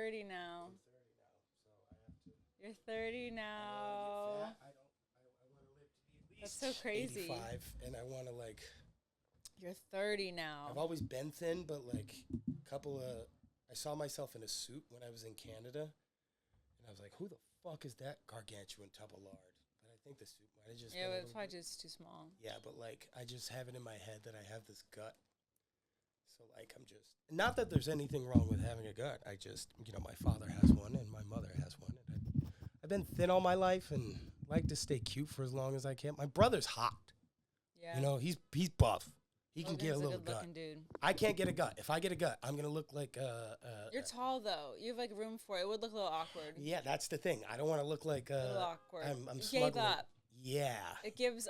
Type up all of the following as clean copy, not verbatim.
30 now. I'm 30 now, so I have to. You're 30 I don't now. want to get fat. I want to live to be at That's least so crazy. 85, and I want to like. You're 30 now. I've always been thin, but like I saw myself in a suit when I was in Canada, and I was like, who the fuck is that gargantuan tub of lard? But I think the suit might have just Yeah, been but it's probably just too small. Yeah, but like I just have it in my head that I have this gut. So like I'm just not that there's anything wrong with having a gut. I just my father has one and my mother has one. And I've been thin all my life and like to stay cute for as long as I can. My brother's hot. Yeah. He's buff. He can get a little gut. Dude. I can't get a gut. If I get a gut, I'm gonna look like You're tall though. You have like room for it. It would look a little awkward. Yeah, that's the thing. I don't want to look like a little awkward. I'm you smuggling. gave up. Yeah.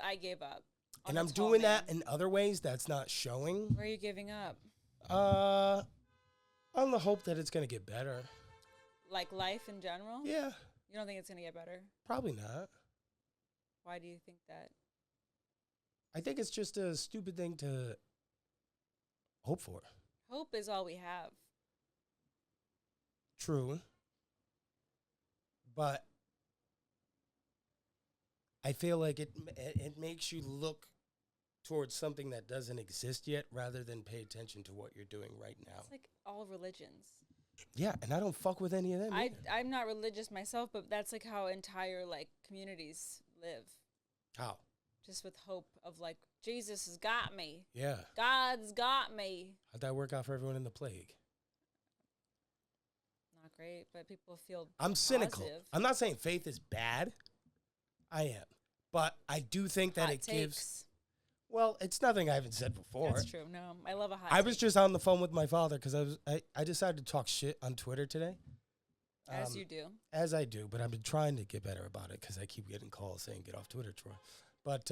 I gave up. And I'm doing that in other ways that's not showing. Where are you giving up? On the hope that it's gonna get better. Like life in general? Yeah. You don't think it's gonna get better? Probably not. Why do you think that? I think it's just a stupid thing to hope for. Hope is all we have. True. But I feel like it makes you look towards something that doesn't exist yet rather than pay attention to what you're doing right now. It's like all religions. Yeah, and I don't fuck with any of them. I'm not religious myself, but that's like how entire like communities live. How? Just with hope of like, Jesus has got me. Yeah. God's got me. How'd that work out for everyone in the plague? Not great, but people feel I'm cynical. positive. I'm not saying faith is bad. I am. But I do think that Hot gives... Well, it's nothing I haven't said before. That's true. No, I love a hot I was just on the phone with my father because I decided to talk shit on Twitter today. As you do. As I do, but I've been trying to get better about it because I keep getting calls saying, get off Twitter, Troy. But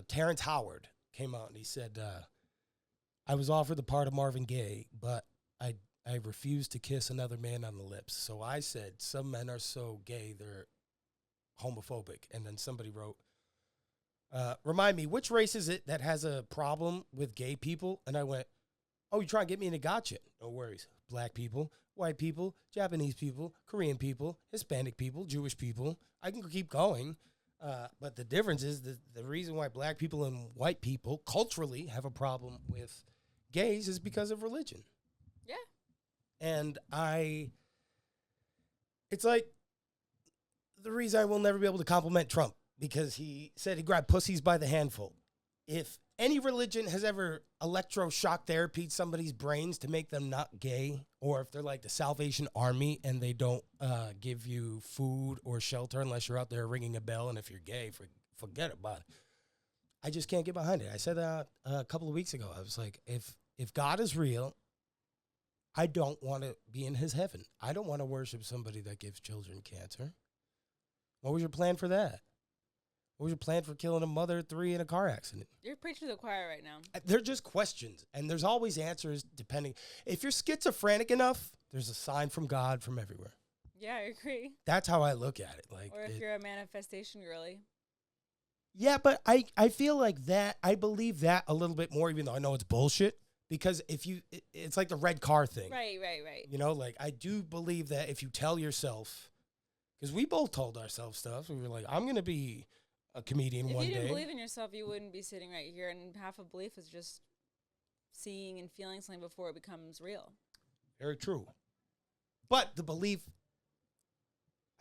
Terrence Howard came out and he said, I was offered the part of Marvin Gaye, but I refused to kiss another man on the lips. So I said, some men are so gay, they're homophobic. And then somebody wrote, remind me, which race is it that has a problem with gay people? And I went, oh, you trying to get me in a gotcha? No worries. Black people, white people, Japanese people, Korean people, Hispanic people, Jewish people. I can keep going. But the difference is the reason why black people and white people culturally have a problem with gays is because of religion. Yeah. And it's like the reason I will never be able to compliment Trump because he said he grabbed pussies by the handful. If any religion has ever electroshock therapied somebody's brains to make them not gay, or if they're like the Salvation Army and they don't give you food or shelter unless you're out there ringing a bell, and if you're gay, forget about it. I just can't get behind it. I said that a couple of weeks ago. I was like, if God is real, I don't want to be in his heaven. I don't want to worship somebody that gives children cancer. What was your plan for that? What was your plan for killing a mother of 3 in a car accident? You're preaching to the choir right now. They're just questions, and there's always answers depending. If you're schizophrenic enough, there's a sign from God from everywhere. Yeah, I agree. That's how I look at it. Like, or if you're a manifestation girly. Yeah, but I feel like that, I believe that a little bit more, even though I know it's bullshit. Because it's like the red car thing. Right. You know, like I do believe that if you tell yourself, because we both told ourselves stuff. We were like, I'm going to be a comedian one day. If you didn't believe in yourself, you wouldn't be sitting right here. And half of belief is just seeing and feeling something before it becomes real. Very true. But the belief,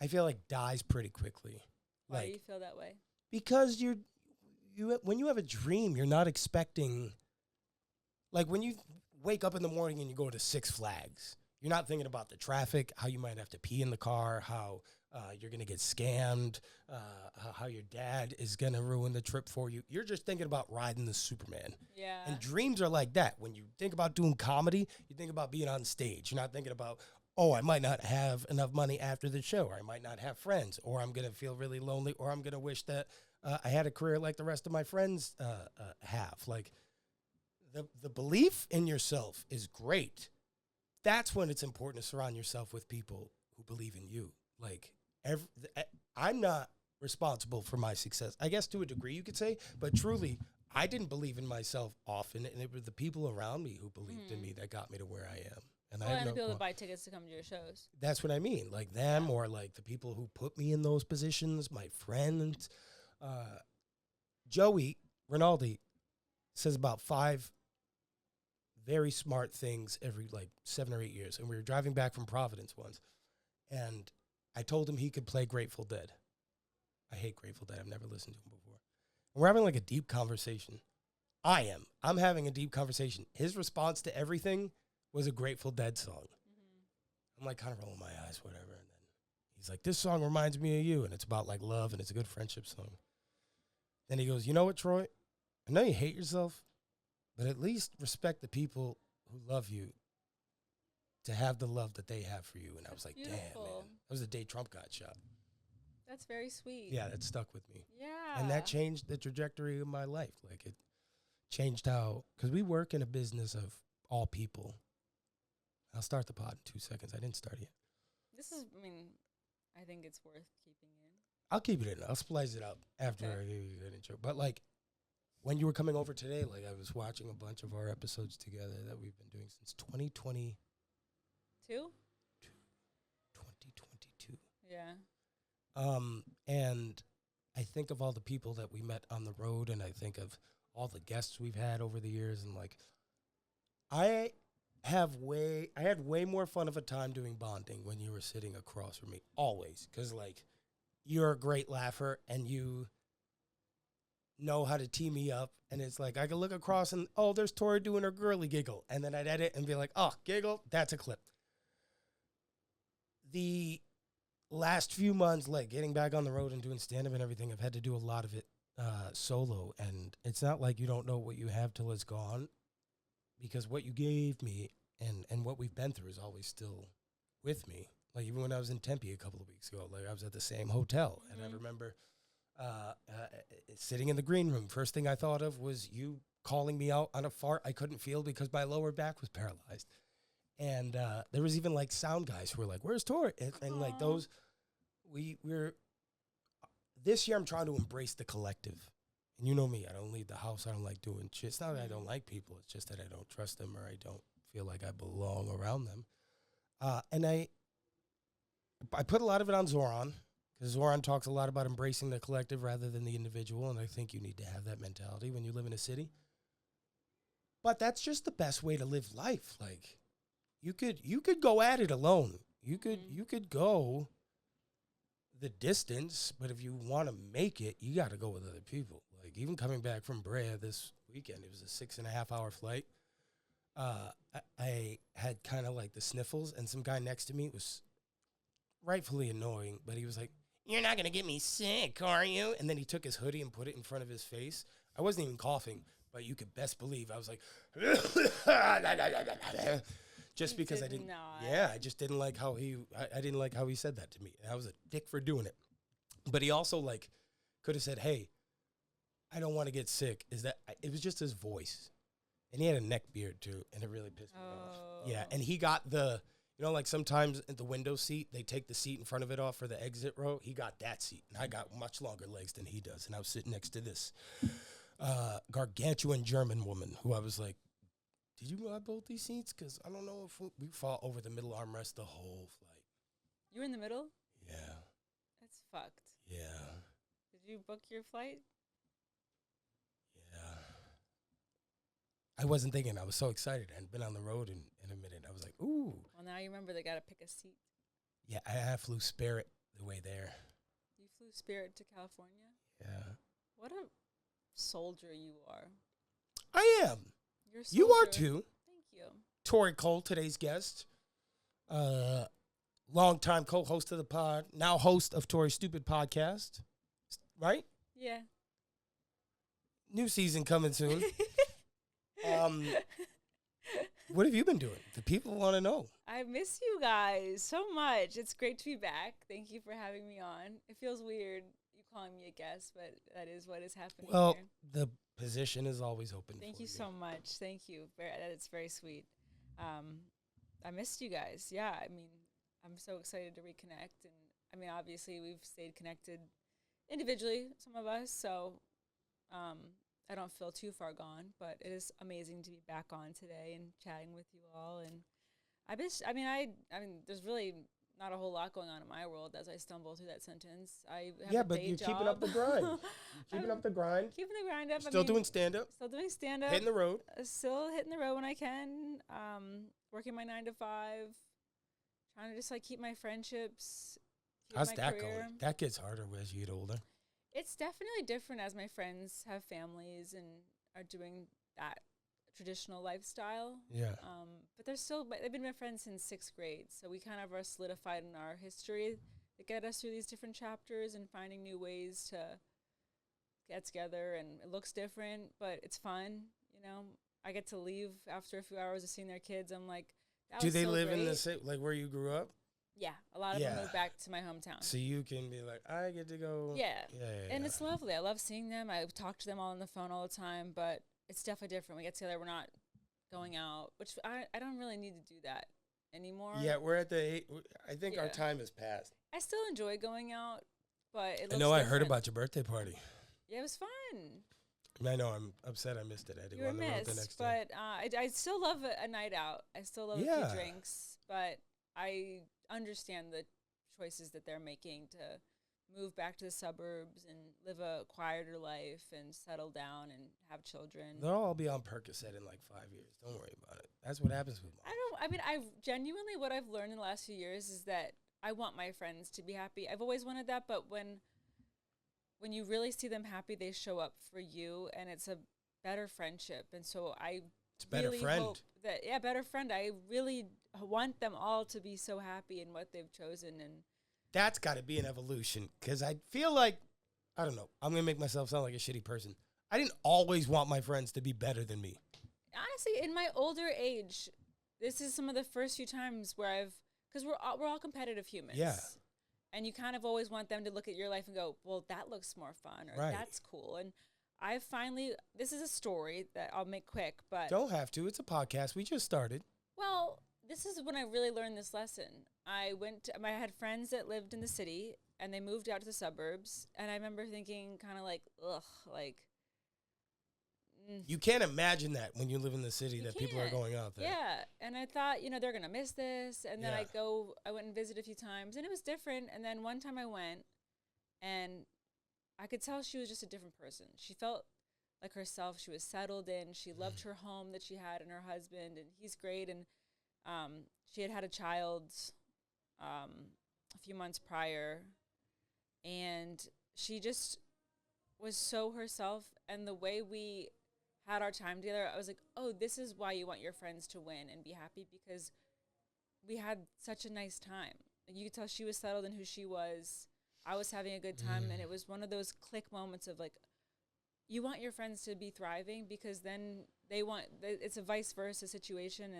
I feel like, dies pretty quickly. Why do you feel that way? Because when you have a dream, you're not expecting... Like when you wake up in the morning and you go to Six Flags, you're not thinking about the traffic, how you might have to pee in the car, how you're going to get scammed, how your dad is going to ruin the trip for you. You're just thinking about riding the Superman. Yeah. And dreams are like that. When you think about doing comedy, you think about being on stage. You're not thinking about, oh, I might not have enough money after the show, or I might not have friends, or I'm going to feel really lonely, or I'm going to wish that I had a career like the rest of my friends have. Like, the belief in yourself is great. That's when it's important to surround yourself with people who believe in you. Like, I'm not responsible for my success. I guess to a degree you could say, but truly, I didn't believe in myself often, and it were the people around me who believed in me that got me to where I am. And Well, I have and the no people qualms. that buy tickets to come to your shows. That's what I mean. Like them or like the people who put me in those positions, my friends. Joey Rinaldi says about 5 very smart things every like 7 or 8 years. And we were driving back from Providence once. And I told him he could play Grateful Dead. I hate Grateful Dead. I've never listened to him before. And we're having like a deep conversation. I'm having a deep conversation. His response to everything was a Grateful Dead song. I'm like kind of rolling my eyes, whatever. And then he's like, this song reminds me of you. And it's about like love and it's a good friendship song. Then he goes, you know what, Troy? I know you hate yourself, but at least respect the people who love you to have the love that they have for you. And I was like, damn, man. That was the day Trump got shot. That's very sweet. Yeah, that stuck with me. Yeah. And that changed the trajectory of my life. Like it changed how, because we work in a business of all people. I'll start the pod in 2 seconds. I didn't start yet. I think it's worth keeping in. I'll keep it in. I'll splice it up after I give you an intro. But like, when you were coming over today, like I was watching a bunch of our episodes together that we've been doing since 2022. 2022. Yeah. And I think of all the people that we met on the road, and I think of all the guests we've had over the years, and like, I had way more fun of a time doing bonding when you were sitting across from me, always, because like, you're a great laugher, and you know how to tee me up, and it's like, I could look across and, oh, there's Tori doing her girly giggle, and then I'd edit and be like, oh, giggle, that's a clip. The last few months, like getting back on the road and doing stand-up and everything, I've had to do a lot of it solo, and it's not like you don't know what you have till it's gone, because what you gave me and what we've been through is always still with me. Like even when I was in Tempe a couple of weeks ago, like I was at the same hotel, and I remember sitting in the green room. First thing I thought of was you calling me out on a fart I couldn't feel because my lower back was paralyzed. And there was even like sound guys who were like, where's Tori? And like those, we're, this year I'm trying to embrace the collective. And you know me, I don't leave the house. I don't like doing shit. It's not that I don't like people. It's just that I don't trust them, or I don't feel like I belong around them. And I put a lot of it on Zoran, because Zoran talks a lot about embracing the collective rather than the individual. And I think you need to have that mentality when you live in a city. But that's just the best way to live life. Like, you could go at it alone. You could go the distance, but if you want to make it, you got to go with other people. Like even coming back from Brea this weekend, it was a 6.5-hour flight. I had kind of like the sniffles, and some guy next to me was rightfully annoying, but he was like, "You're not gonna get me sick, are you?" And then he took his hoodie and put it in front of his face. I wasn't even coughing, but you could best believe I was like, just because I didn't. Yeah, I just didn't like how I didn't like how he said that to me. And I was a dick for doing it. But he also like could have said, "Hey, I don't want to get sick." It was just his voice, and he had a neck beard too, and it really pissed me off. Yeah, and he got like sometimes at the window seat they take the seat in front of it off for the exit row. He got that seat, and I got much longer legs than he does, and I was sitting next to this gargantuan German woman who I was like, did you buy both these seats? Because I don't know if we fought over the middle armrest the whole flight. You were in the middle? Yeah. That's fucked. Yeah. Did you book your flight? Yeah. I wasn't thinking. I was so excited. I hadn't been on the road in a minute. I was like, ooh. Well, now you remember they got to pick a seat. Yeah, I flew Spirit the way there. You flew Spirit to California? Yeah. What a soldier you are. I am. You are too. Thank you. Tori Cole, today's guest. Longtime co-host of the pod, now host of Tori's Stupid Podcast. Right? Yeah. New season coming soon. What have you been doing? The people want to know. I miss you guys so much. It's great to be back. Thank you for having me on. It feels weird you calling me a guest, but that is what is happening Well, here. the position is always open. Thank you so much. Thank you. It's very sweet. I missed you guys. Yeah, I mean, I'm so excited to reconnect. And I mean, obviously, we've stayed connected individually, some of us. So I don't feel too far gone, but it is amazing to be back on today and chatting with you all. And I mean, there's really not a whole lot going on in my world as I stumble through that sentence. I have Yeah, a but day you're job. keeping up the grind. You're keeping up the grind. Keeping the grind up. Still doing stand-up. Still doing stand up. Hitting the road. Still hitting the road when I can. Working my 9 to 5. Trying to just like keep my friendships. Keep How's my that career. going? That gets harder as you get older. It's definitely different as my friends have families and are doing that traditional lifestyle. Yeah. But they've been my friends since 6th grade. So we kind of are solidified in our history that get us through these different chapters and finding new ways to get together. And it looks different, but it's fun. You know, I get to leave after a few hours of seeing their kids. I'm like, Do they live great. in the city, like where you grew up? Yeah, a lot of them moved back to my hometown. So you can be like, I get to go. Yeah. And it's lovely. I love seeing them. I talk to them all on the phone all the time, but it's definitely different. We get together, we're not going out, which I don't really need to do that anymore. Yeah, we're at the I think our time has passed. I still enjoy going out, but it looks I know different. I heard about your birthday party. Yeah, it was fun. I know I'm upset I missed it. I had to go on the road the next but day. I still love a night out. I still love a few drinks, but I understand the choices that they're making to move back to the suburbs and live a quieter life and settle down and have children. They'll all be on Percocet in like 5 years. Don't worry about it. That's what happens with mom. I've genuinely, what I've learned in the last few years is that I want my friends to be happy. I've always wanted that, but when you really see them happy, they show up for you, and it's a better friendship. And so it's a better friend. Hope that, better friend. I really want them all to be so happy in what they've chosen. And that's got to be an evolution, because I feel like, I don't know, I'm going to make myself sound like a shitty person. I didn't always want my friends to be better than me. Honestly, in my older age, this is some of the first few times where because we're all competitive humans. Yeah. And you kind of always want them to look at your life and go, well, that looks more fun, or that's cool. And I finally, this is a story that I'll make quick, but. Don't have to. It's a podcast. We just started. Well, this is when I really learned this lesson. I had friends that lived in the city, and they moved out to the suburbs. And I remember thinking kind of like, ugh, like. You can't imagine that when you live in the city that people are going out there. Yeah. And I thought, they're going to miss this. And then I went and visited a few times, and it was different. And then one time I went, and I could tell she was just a different person. She felt like herself. She was settled in. She loved her home that she had and her husband, and he's great. And she had a child a few months prior, and she just was so herself. And the way we had our time together, I was like, oh, this is why you want your friends to win and be happy, because we had such a nice time. Like, you could tell she was settled in who she was. I was having a good time, and it was one of those click moments of like, you want your friends to be thriving, because then it's a vice versa situation.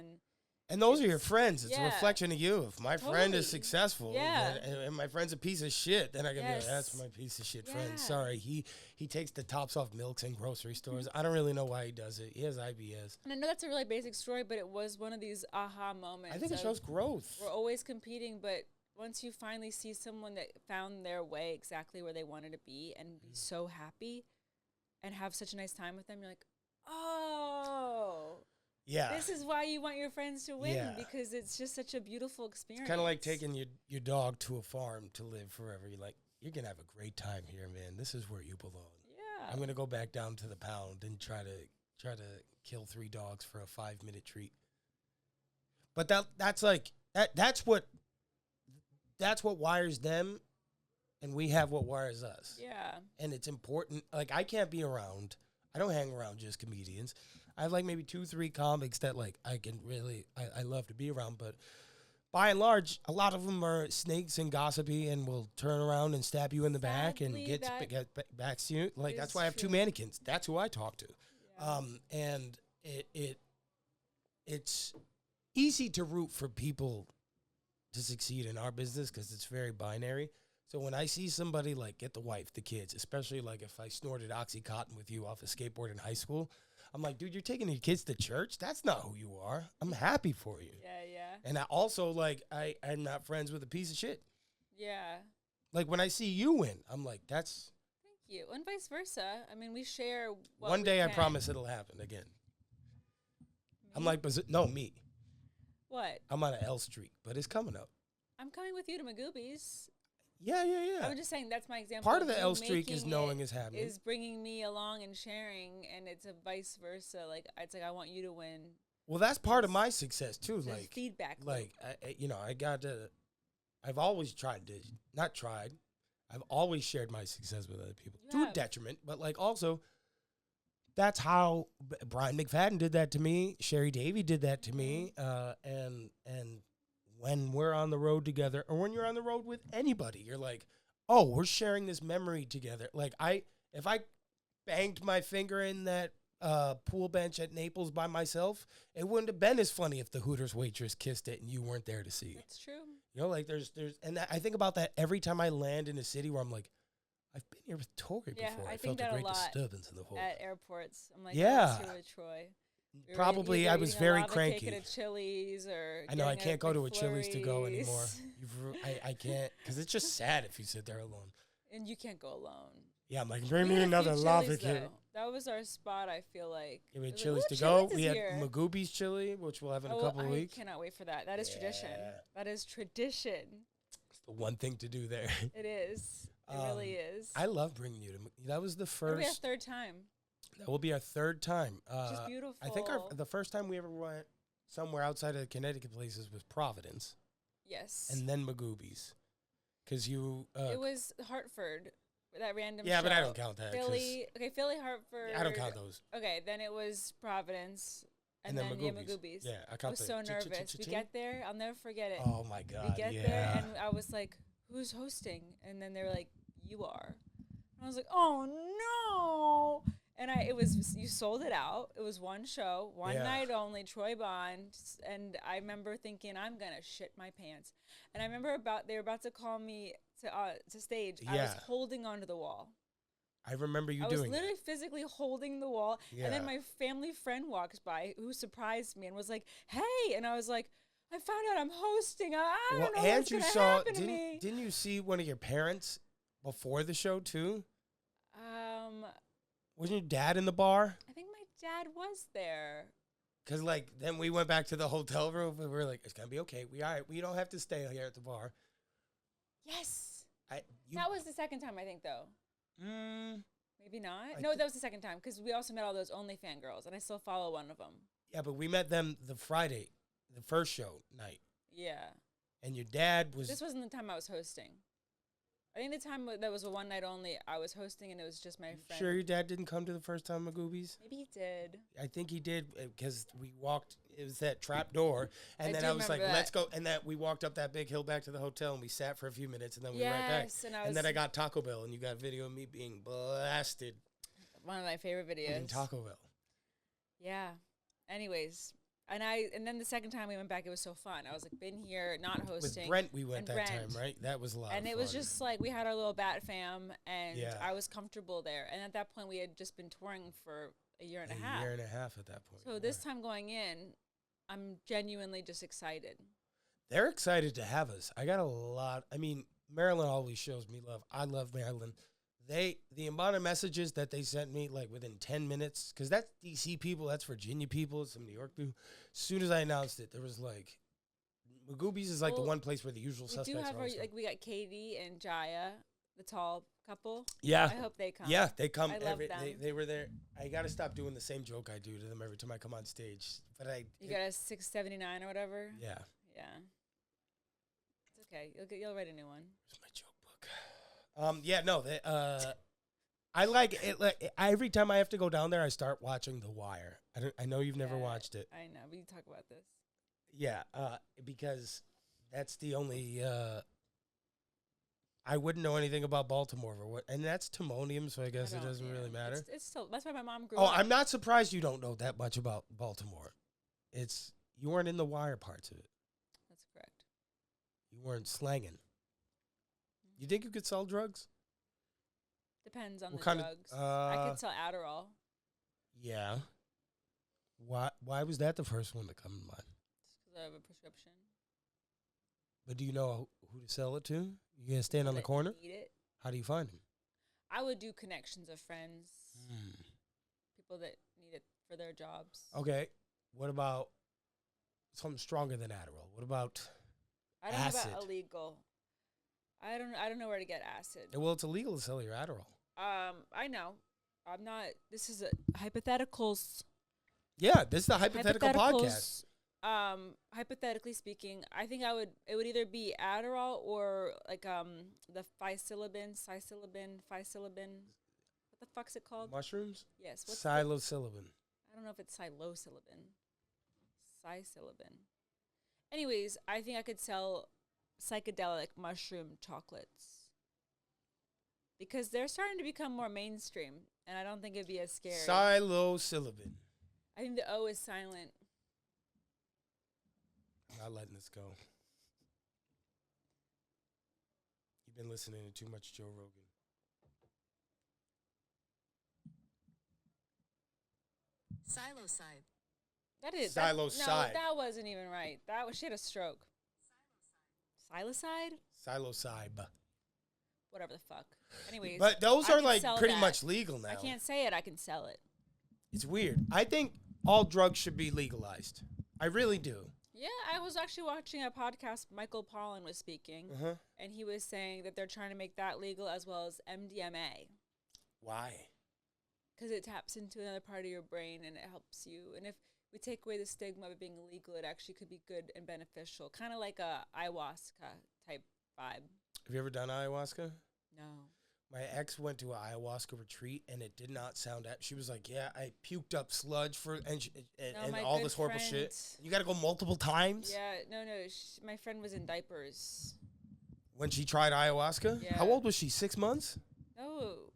And those are your friends. It's a reflection of you. If my friend is successful, Yeah. and my friend's a piece of shit, then I can be like, that's my piece of shit friend. Sorry, he takes the tops off milks in grocery stores. I don't really know why he does it. He has IBS. And I know that's a really basic story, but it was one of these aha moments. I think it shows growth. We're always competing, but once you finally see someone that found their way exactly where they wanted to be and be so happy and have such a nice time with them, you're like, oh, yeah, this is why you want your friends to win, because it's just such a beautiful experience. It's kind of like taking your dog to a farm to live forever. You're like, you're going to have a great time here, man. This is where you belong. Yeah. I'm going to go back down to the pound and try to kill 3 dogs for a 5-minute treat. But that's what wires them, and we have what wires us. Yeah. And it's important. Like, I can't be around. I don't hang around just comedians. I have like maybe 2-3 comics that like I love to be around, but by and large, a lot of them are snakes and gossipy and will turn around and stab you in the back and get back to you. Like, that's why I have 2 mannequins. That's who I talk to. Yeah. And it's easy to root for people to succeed in our business because it's very binary. So when I see somebody like get the wife, the kids, especially like if I snorted Oxycontin with you off a skateboard in high school, I'm like, dude, you're taking your kids to church? That's not who you are. I'm happy for you. Yeah, yeah. And I also, like, I'm not friends with a piece of shit. Yeah. Like, when I see you win, I'm like, that's... Thank you. And vice versa. I mean, we share what One day I promise it'll happen again. Me? I'm like, no, me. What? I'm on an L streak, but it's coming up. I'm coming with you to Magoobies. Yeah. I'm just saying that's my example. Part of the you L streak is making knowing it it's happening. Is bringing me along and sharing, and it's a vice versa. Like it's like I want you to win. Well, that's part of my success too. It's a Like feedback. Like I got to. I've always I've always shared my success with other people to a detriment, but like also. That's how Brian McFadden did that to me. Sherry Davy did that to me. And when we're on the road together, or when you're on the road with anybody, you're like, oh, we're sharing this memory together. Like if I banged my finger in that pool bench at Naples by myself, it wouldn't have been as funny if the Hooters waitress kissed it and you weren't there to see it. That's true. You know, like and I think about that every time I land in a city where I'm like, I've been here with Torey before. I felt a great disturbance in the whole. At airports, I'm like, yeah, Troy. Probably I was very cranky. At Chili's or I know I can't go to a Chili's to go anymore. I can't because it's just sad if you sit there alone. And you can't go alone. Yeah, I'm like, bring me another lava cake. That was our spot. I feel like. Yeah, we had Chili's to go. We had Magoobies chili, which we'll have in a couple of weeks. I cannot wait for that. That is tradition. That is tradition. It's the one thing to do there. It is. It really is. I love bringing you to. That was the first. That'll be our third time. That will be our third time. Which is beautiful. I think the first time we ever went somewhere outside of the Connecticut places was Providence. Yes. And then Magoobies, because you. It was Hartford. That random. Yeah, show. but I don't count that. Philly, Hartford. I don't count those. Okay, then it was Providence. And then Magoobies. Yeah, I count. I was so nervous. We get there, I'll never forget it. Oh my God! We get there, and I was like, "Who's hosting?" And then they were like, "You are." And I was like, "Oh no!" And you sold it out. It was one show, one night only. Troy Bond, and I remember thinking, "I'm gonna shit my pants." And I remember they were about to call me to stage. I was holding onto the wall. I remember you doing I was literally physically holding the wall. Yeah. And then my family friend walks by who surprised me and was like, "Hey." And I was like, "I found out I'm hosting. I don't know what's going to happen to me." Didn't you see one of your parents before the show too? Wasn't your dad in the bar? I think my dad was there. Because then we went back to the hotel room and we were like, it's going to be okay. We don't have to stay here at the bar. Yes. That was the second time, I think, though. Maybe not. No, that was the second time because we also met all those OnlyFans girls, and I still follow one of them. Yeah, but we met them the Friday, the first show night. Yeah. And your dad was... This wasn't the time I was hosting. I think the time that was a one night only, I was hosting, and it was just my friend. Sure your dad didn't come to the first time Magoobies? Maybe he did. I think he did because we walked... It was that trap door, and then I was like, "Let's go." And we walked up that big hill back to the hotel, and we sat for a few minutes, and then we went right back. And then I got Taco Bell, and you got video of me being blasted. One of my favorite videos. In Taco Bell. Yeah. Anyways, and then the second time we went back, it was so fun. I was like, been here, not hosting. With Brent, we went that time, right? That was a lot. And of it fun. was just like we had our little bat fam, and I was comfortable there. And at that point, we had just been touring for a year and a half. A year and a half at that point. So this time going in, I'm genuinely just excited. They're excited to have us. I got a lot. I mean, Maryland always shows me love. I love Maryland. The amount of messages that they sent me, like within 10 minutes, because that's DC people, that's Virginia people, some New York people. As soon as I announced it, there was like, Magoobies is like the one place where the usual suspects are. We got Katie and Jaya, the tall couple. Yeah. I hope they come. Yeah, they come. I love them. They were there. I got to stop doing the same joke I do to them every time I come on stage. But You got a 679 or whatever? Yeah. Yeah. It's okay. You'll write a new one. Where's my joke book? Yeah, no. I like it. Every time I have to go down there, I start watching The Wire. I know you've never watched it. I know. We can talk about this. Yeah, because that's the only... I wouldn't know anything about Baltimore or what, and that's Timonium, so I guess it doesn't really matter. It's still, that's why my mom grew up. Oh, I'm not surprised you don't know that much about Baltimore. You weren't in the Wire parts of it. That's correct. You weren't slanging. You think you could sell drugs? Depends on the drugs. I could sell Adderall. Yeah. Why was that the first one to come to mind? Just because I have a prescription. But do you know who to sell it to? You gonna stand on the corner? Need it. How do you find them? I would do connections of friends, people that need it for their jobs. Okay. What about something stronger than Adderall? What about I don't know acid? about illegal. I don't know where to get acid. Well, it's illegal to sell your Adderall. I know. I'm not. This is a hypotheticals. Yeah, this is the hypothetical podcast. Hypothetically speaking, I think it would either be Adderall or like the psilocybin. What the fuck's it called? Mushrooms? Yes. Psilocybin. I don't know if it's psilocybin. Psilocybin. Anyways, I think I could sell psychedelic mushroom chocolates because they're starting to become more mainstream, and I don't think it'd be as scary. Psilocybin. I think the O is silent. Not letting this go. You've been listening to too much Joe Rogan. Psilocybe. That is Psilocybe. No, that wasn't even right. That was she had a stroke. Psilocide? Psilocybe. Whatever the fuck. Anyways, But those I are can like sell pretty that. much legal now. I can't say it. I can sell it. It's weird. I think all drugs should be legalized. I really do. Yeah, I was actually watching a podcast. Michael Pollan was speaking, and he was saying that they're trying to make that legal as well as MDMA Why? because it taps into another part of your brain and it helps you. And if we take away the stigma of it being illegal, it actually could be good and beneficial, kind of like a ayahuasca type vibe. Have you ever done ayahuasca? No. My ex went to an ayahuasca retreat, and it did not sound that. She was like, "Yeah, I puked up sludge and all this horrible shit." You got to go multiple times. Yeah, no. My friend was in diapers. When she tried ayahuasca, Yeah. how old was she? 6 months. No.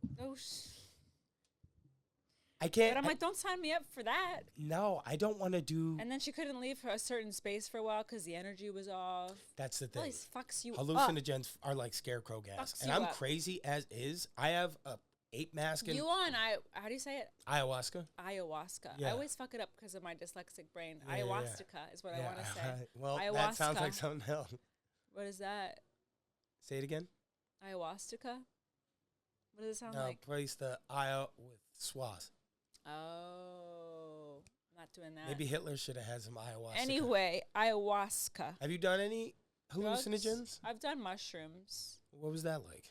I can't. But I'm like, don't sign me up for that. No, I don't want to do. And then she couldn't leave a certain space for a while because the energy was off. That's the thing. Always fucks you up. Hallucinogens are like scarecrow gas, Fucks and you I'm up. crazy as is. I have a 8 mask in How do you say it? ayahuasca. Ayahuasca. Yeah. I always fuck it up because of my dyslexic brain. Yeah, Ayahuasca is what I want to say. Well, that sounds like Ayahuasca. something else. What is that? Say it again. Ayahuasca? What does it sound No, like? place the aya with swaz. Oh, I'm not doing that. Maybe Hitler should have had some ayahuasca. Anyway, ayahuasca. Have you done any Drugs? hallucinogens? I've done mushrooms. What was that like?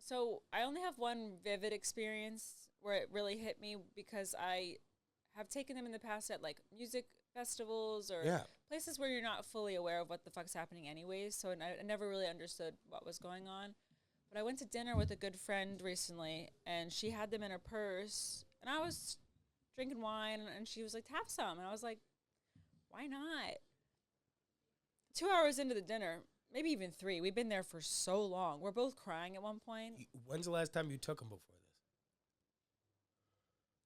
So I only have one vivid experience where it really hit me because I have taken them in the past at like music festivals or Yeah. places where you're not fully aware of what the fuck's happening anyways. So I never really understood what was going on. But I went to dinner with a good friend recently, and she had them in her purse, and I was drinking wine, and she was like, have some. And I was like, why not? 2 hours into the dinner, maybe even 3, we've been there for so long. We're both crying at one point. When's the last time you took them before this?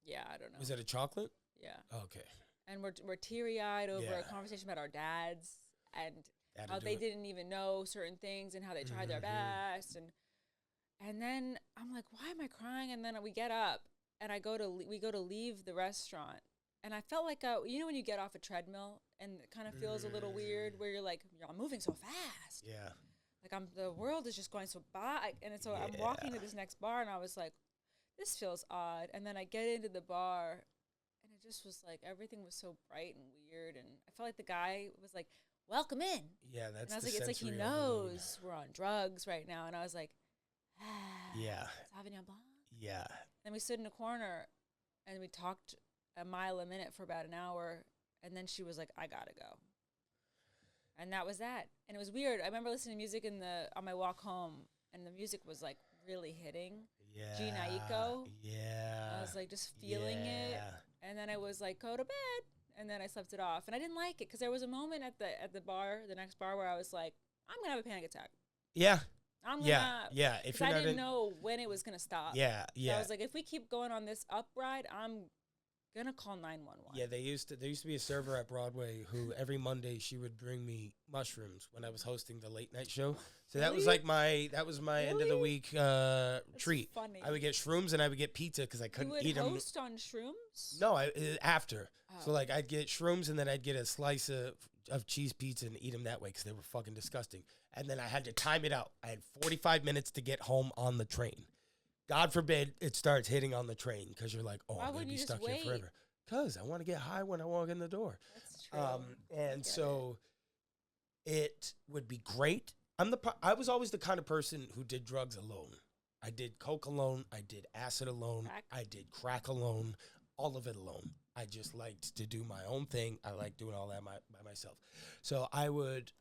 Yeah, I don't know. Was it a chocolate? Yeah. Okay. And we're teary-eyed over Yeah. a conversation about our dads and That'll how do they it. didn't even know certain things and how they tried their best. And then I'm like, why am I crying? And then we get up and we go to leave the restaurant. And I felt like, you know when you get off a treadmill and it kind of feels a little weird where you're like, I'm moving so fast. Yeah. Like the world is just going so by. And so I'm walking to this next bar and I was like, this feels odd. And then I get into the bar and it just was like, everything was so bright and weird. And I felt like the guy was like, welcome in. Yeah, that's And I was the like, it's like he sensory overload. knows we're on drugs right now. And I was like, Yeah. Sauvignon Blanc. Yeah. Then we stood in a corner and we talked a mile a minute for about an hour. And then she was like, I gotta go. And that was that. And it was weird. I remember listening to music on my walk home, and the music was like really hitting. Yeah. Gene Aiko. Yeah. I was like just feeling it. And then I was like, go to bed. And then I slept it off. And I didn't like it because there was a moment at the bar, the next bar, where I was like, I'm gonna have a panic attack. Yeah. I'm Yeah. gonna. Yeah. If Because you're I not didn't in, know when it was gonna stop. Yeah. So Yeah. I was like, if we keep going on this up ride, I'm gonna call 911. Yeah, there used to be a server at Broadway who every Monday she would bring me mushrooms when I was hosting the late night show. So that was Really? like my end of the week treat. Funny. I would get shrooms and I would get pizza because I You couldn't would eat them. host on shrooms? No, after. So Oh. like I'd get shrooms and then I'd get a slice of cheese pizza and eat them that way because they were fucking disgusting. And then I had to time it out. I had 45 minutes to get home on the train. God forbid it starts hitting on the train because you're like, oh, Why I'm going to wouldn't be you just stuck here wait? forever. Because I want to get high when I walk in the door. That's true. And so it would be great. I was always the kind of person who did drugs alone. I did coke alone. I did acid alone. Crack. I did crack alone. All of it alone. I just liked to do my own thing. I liked doing all that by myself. So I would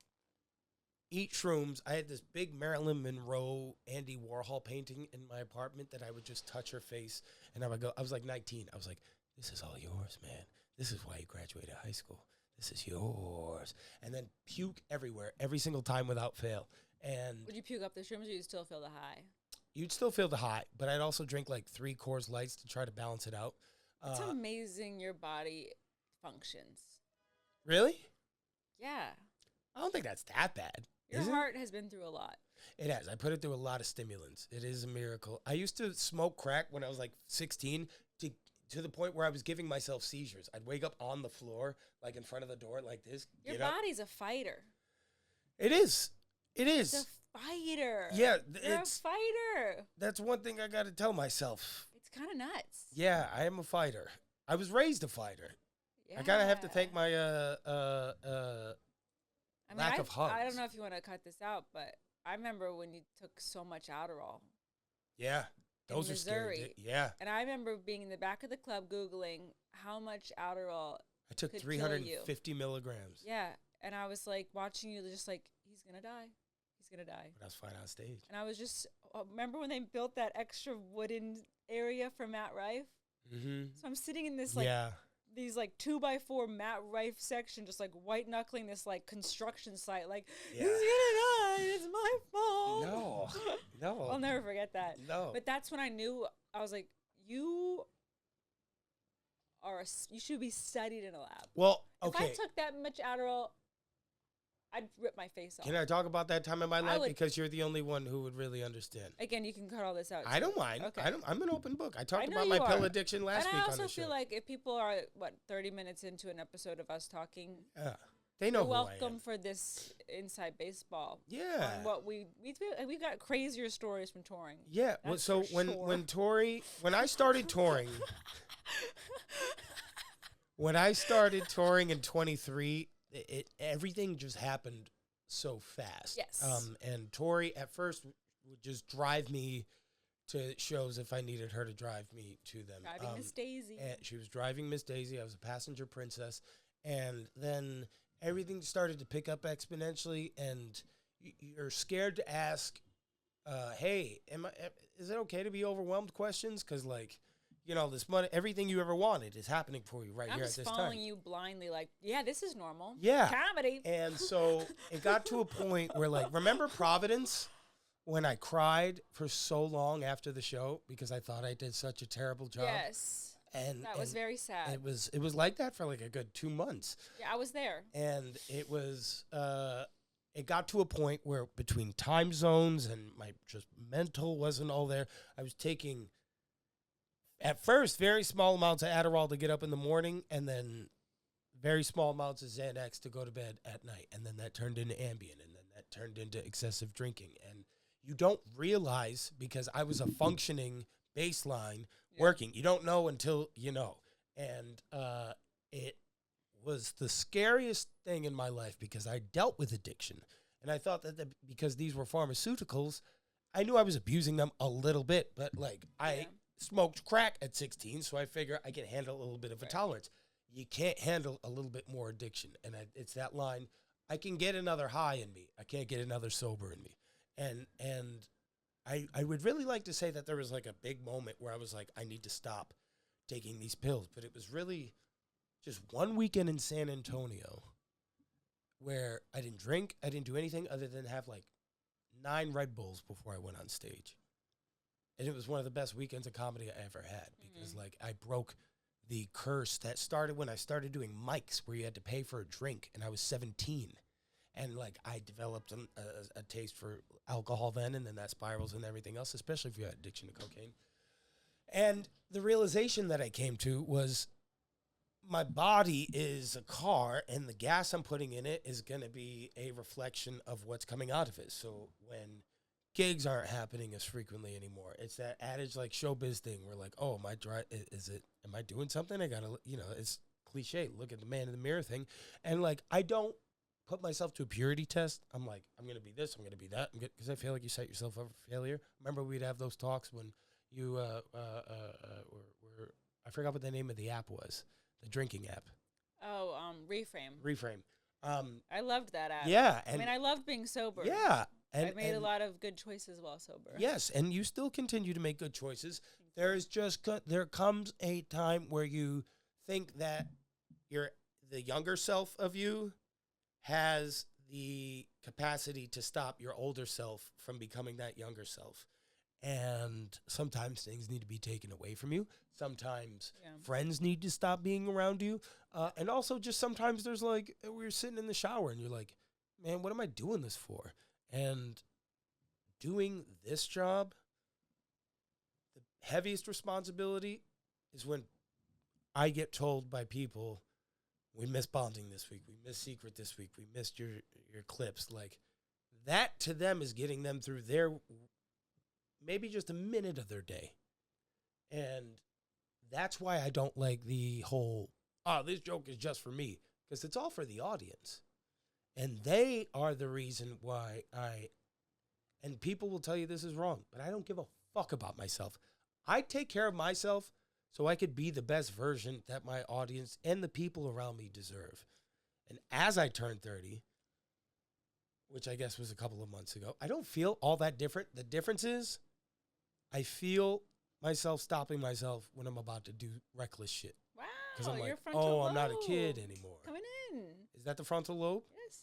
eat shrooms. I had this big Marilyn Monroe, Andy Warhol painting in my apartment that I would just touch her face. And I would go, I was like 19. I was like, this is all yours, man. This is why you graduated high school. This is yours. And then puke everywhere, every single time without fail. And Would you puke up the shrooms, or you'd still feel the high? you'd still feel the high, but I'd also drink like 3 Coors Lights to try to balance it out. It's amazing your body functions. Really? Yeah. I don't think that's that bad. Your is it? heart has been through a lot. It has. I put it through a lot of stimulants. It is a miracle. I used to smoke crack when I was like 16 to the point where I was giving myself seizures. I'd wake up on the floor, like in front of the door, like this. Your get up. body's a fighter. It is. It It's is. a fighter. Yeah, You're it's a fighter. that's one thing I got to tell myself. It's kind of nuts. Yeah, I am a fighter. I was raised a fighter. Yeah. I kind of have to thank my I mean, lack of hugs. I don't know if you want to cut this out, but I remember when you took so much Adderall. Yeah, In those are scary. Missouri. Yeah, And I remember being in the back of the club Googling how much Adderall. I took could kill 350 milligrams. Yeah. And I was like watching you just like, he's going to die. He's going to die. But I was fine on stage. And I was just, remember when they built that extra wooden area for Matt Rife? Mm-hmm. So I'm sitting in this like, Yeah. these like 2x4 Matt Rife section, just like white knuckling this like construction site. Like, Yeah. he's going to die. It's my fault. No. No. I'll never forget that. No. But that's when I knew, I was like, you you should be studied in a lab. Well, okay. If I took that much Adderall, I'd rip my face off. Can I talk about that time in my life? would- Because you're the only one who would really understand. Again, you can cut all this out. I too. don't mind. Okay. I'm an open book. I talked I know about my you pill are. addiction last And week I on also the show. feel like if people are, 30 minutes into an episode of us talking, Yeah. They know you're who I welcome am. for this inside baseball. Yeah. On what we got crazier stories from touring. Yeah. Well, That's so for sure. when I started touring, when I started touring in 23, everything just happened so fast. Yes. And Tori at first would just drive me to shows if I needed her to drive me to them. Driving Miss Daisy. And she was driving Miss Daisy. I was a passenger princess. And then everything started to pick up exponentially, and you're scared to ask, hey, is it okay to be overwhelmed questions? Because, like, this money, everything you ever wanted is happening for you right I'm here at just this following time. you blindly, like, yeah, this is normal. Yeah. Comedy. And so it got to a point where, like, remember Providence? When I cried for so long after the show because I thought I did such a terrible job. Yes. And That was very sad. It was like that for like a good 2 months. Yeah, I was there. And it was it got to a point where between time zones and my just mental wasn't all there. I was taking at first very small amounts of Adderall to get up in the morning, and then very small amounts of Xanax to go to bed at night, and then that turned into Ambien, and then that turned into excessive drinking. And you don't realize, because I was a functioning baseline working. You don't know until you know. And it was the scariest thing in my life because I dealt with addiction. And I thought that because these were pharmaceuticals, I knew I was abusing them a little bit. But, like, I smoked crack at 16, so I figure I can handle a little bit of a tolerance. You can't handle a little bit more addiction. And it's that line, I can get another high in me. I can't get another sober in me. And I would really like to say that there was like a big moment where I was like, I need to stop taking these pills. But it was really just one weekend in San Antonio where I didn't drink. I didn't do anything other than have like 9 Red Bulls before I went on stage. And it was one of the best weekends of comedy I ever had because like I broke the curse that started when I started doing mics where you had to pay for a drink, and I was 17. And, like, I developed a taste for alcohol then, and then that spirals and everything else, especially if you had addiction to cocaine. And the realization that I came to was my body is a car, and the gas I'm putting in it is going to be a reflection of what's coming out of it. So when gigs aren't happening as frequently anymore. It's that adage like showbiz thing where like, oh, am I dry? Am I doing something? I gotta, it's cliche. Look at the man in the mirror thing. And like, I don't put myself to a purity test. I'm like, I'm going to be this. I'm going to be that. Because I feel like you set yourself up for failure. Remember we'd have those talks when you, I forgot what the name of the app was. The drinking app. Oh, Reframe. Reframe. I loved that app. Yeah. I mean, I loved being sober. Yeah. And I made a lot of good choices while sober. Yes, and you still continue to make good choices. There comes a time where you think that the younger self of you has the capacity to stop your older self from becoming that younger self. And sometimes things need to be taken away from you. Sometimes friends need to stop being around you. And also just sometimes there's like, we're sitting in the shower and you're like, man, what am I doing this for? And doing this job, the heaviest responsibility is when I get told by people, we missed bonding this week, we missed secret this week, we missed your clips. Like, that to them is getting them through their, maybe just a minute of their day. And that's why I don't like the whole, this joke is just for me. Because it's all for the audience. And they are the reason why and people will tell you this is wrong, but I don't give a fuck about myself. I take care of myself so I could be the best version that my audience and the people around me deserve. And as I turned 30, which I guess was a couple of months ago, I don't feel all that different. The difference is I feel myself stopping myself when I'm about to do reckless shit. Wow, because I'm like, your frontal lobe. I'm not a kid anymore. Coming in. Is that the frontal lobe? Yes.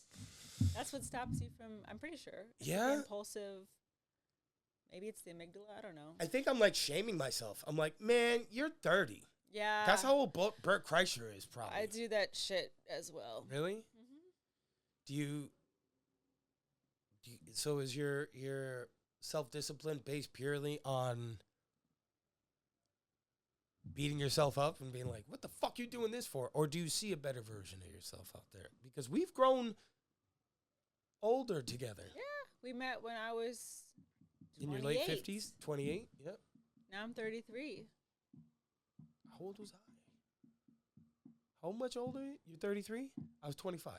That's what stops you from, I'm pretty sure. Yeah. Impulsive. Maybe it's the amygdala. I don't know. I think I'm like shaming myself. I'm like, man, you're 30. Yeah. That's how old Bert Kreischer is probably. I do that shit as well. Really? Mm-hmm. Do you so is your self-discipline based purely on beating yourself up and being like, what the fuck you doing this for? Or do you see a better version of yourself out there? Because we've grown older together. Yeah. We met when I was 28. In your late 50s? 28? Yep. Now I'm 33. How old was I? How much older? You're 33? I was 25.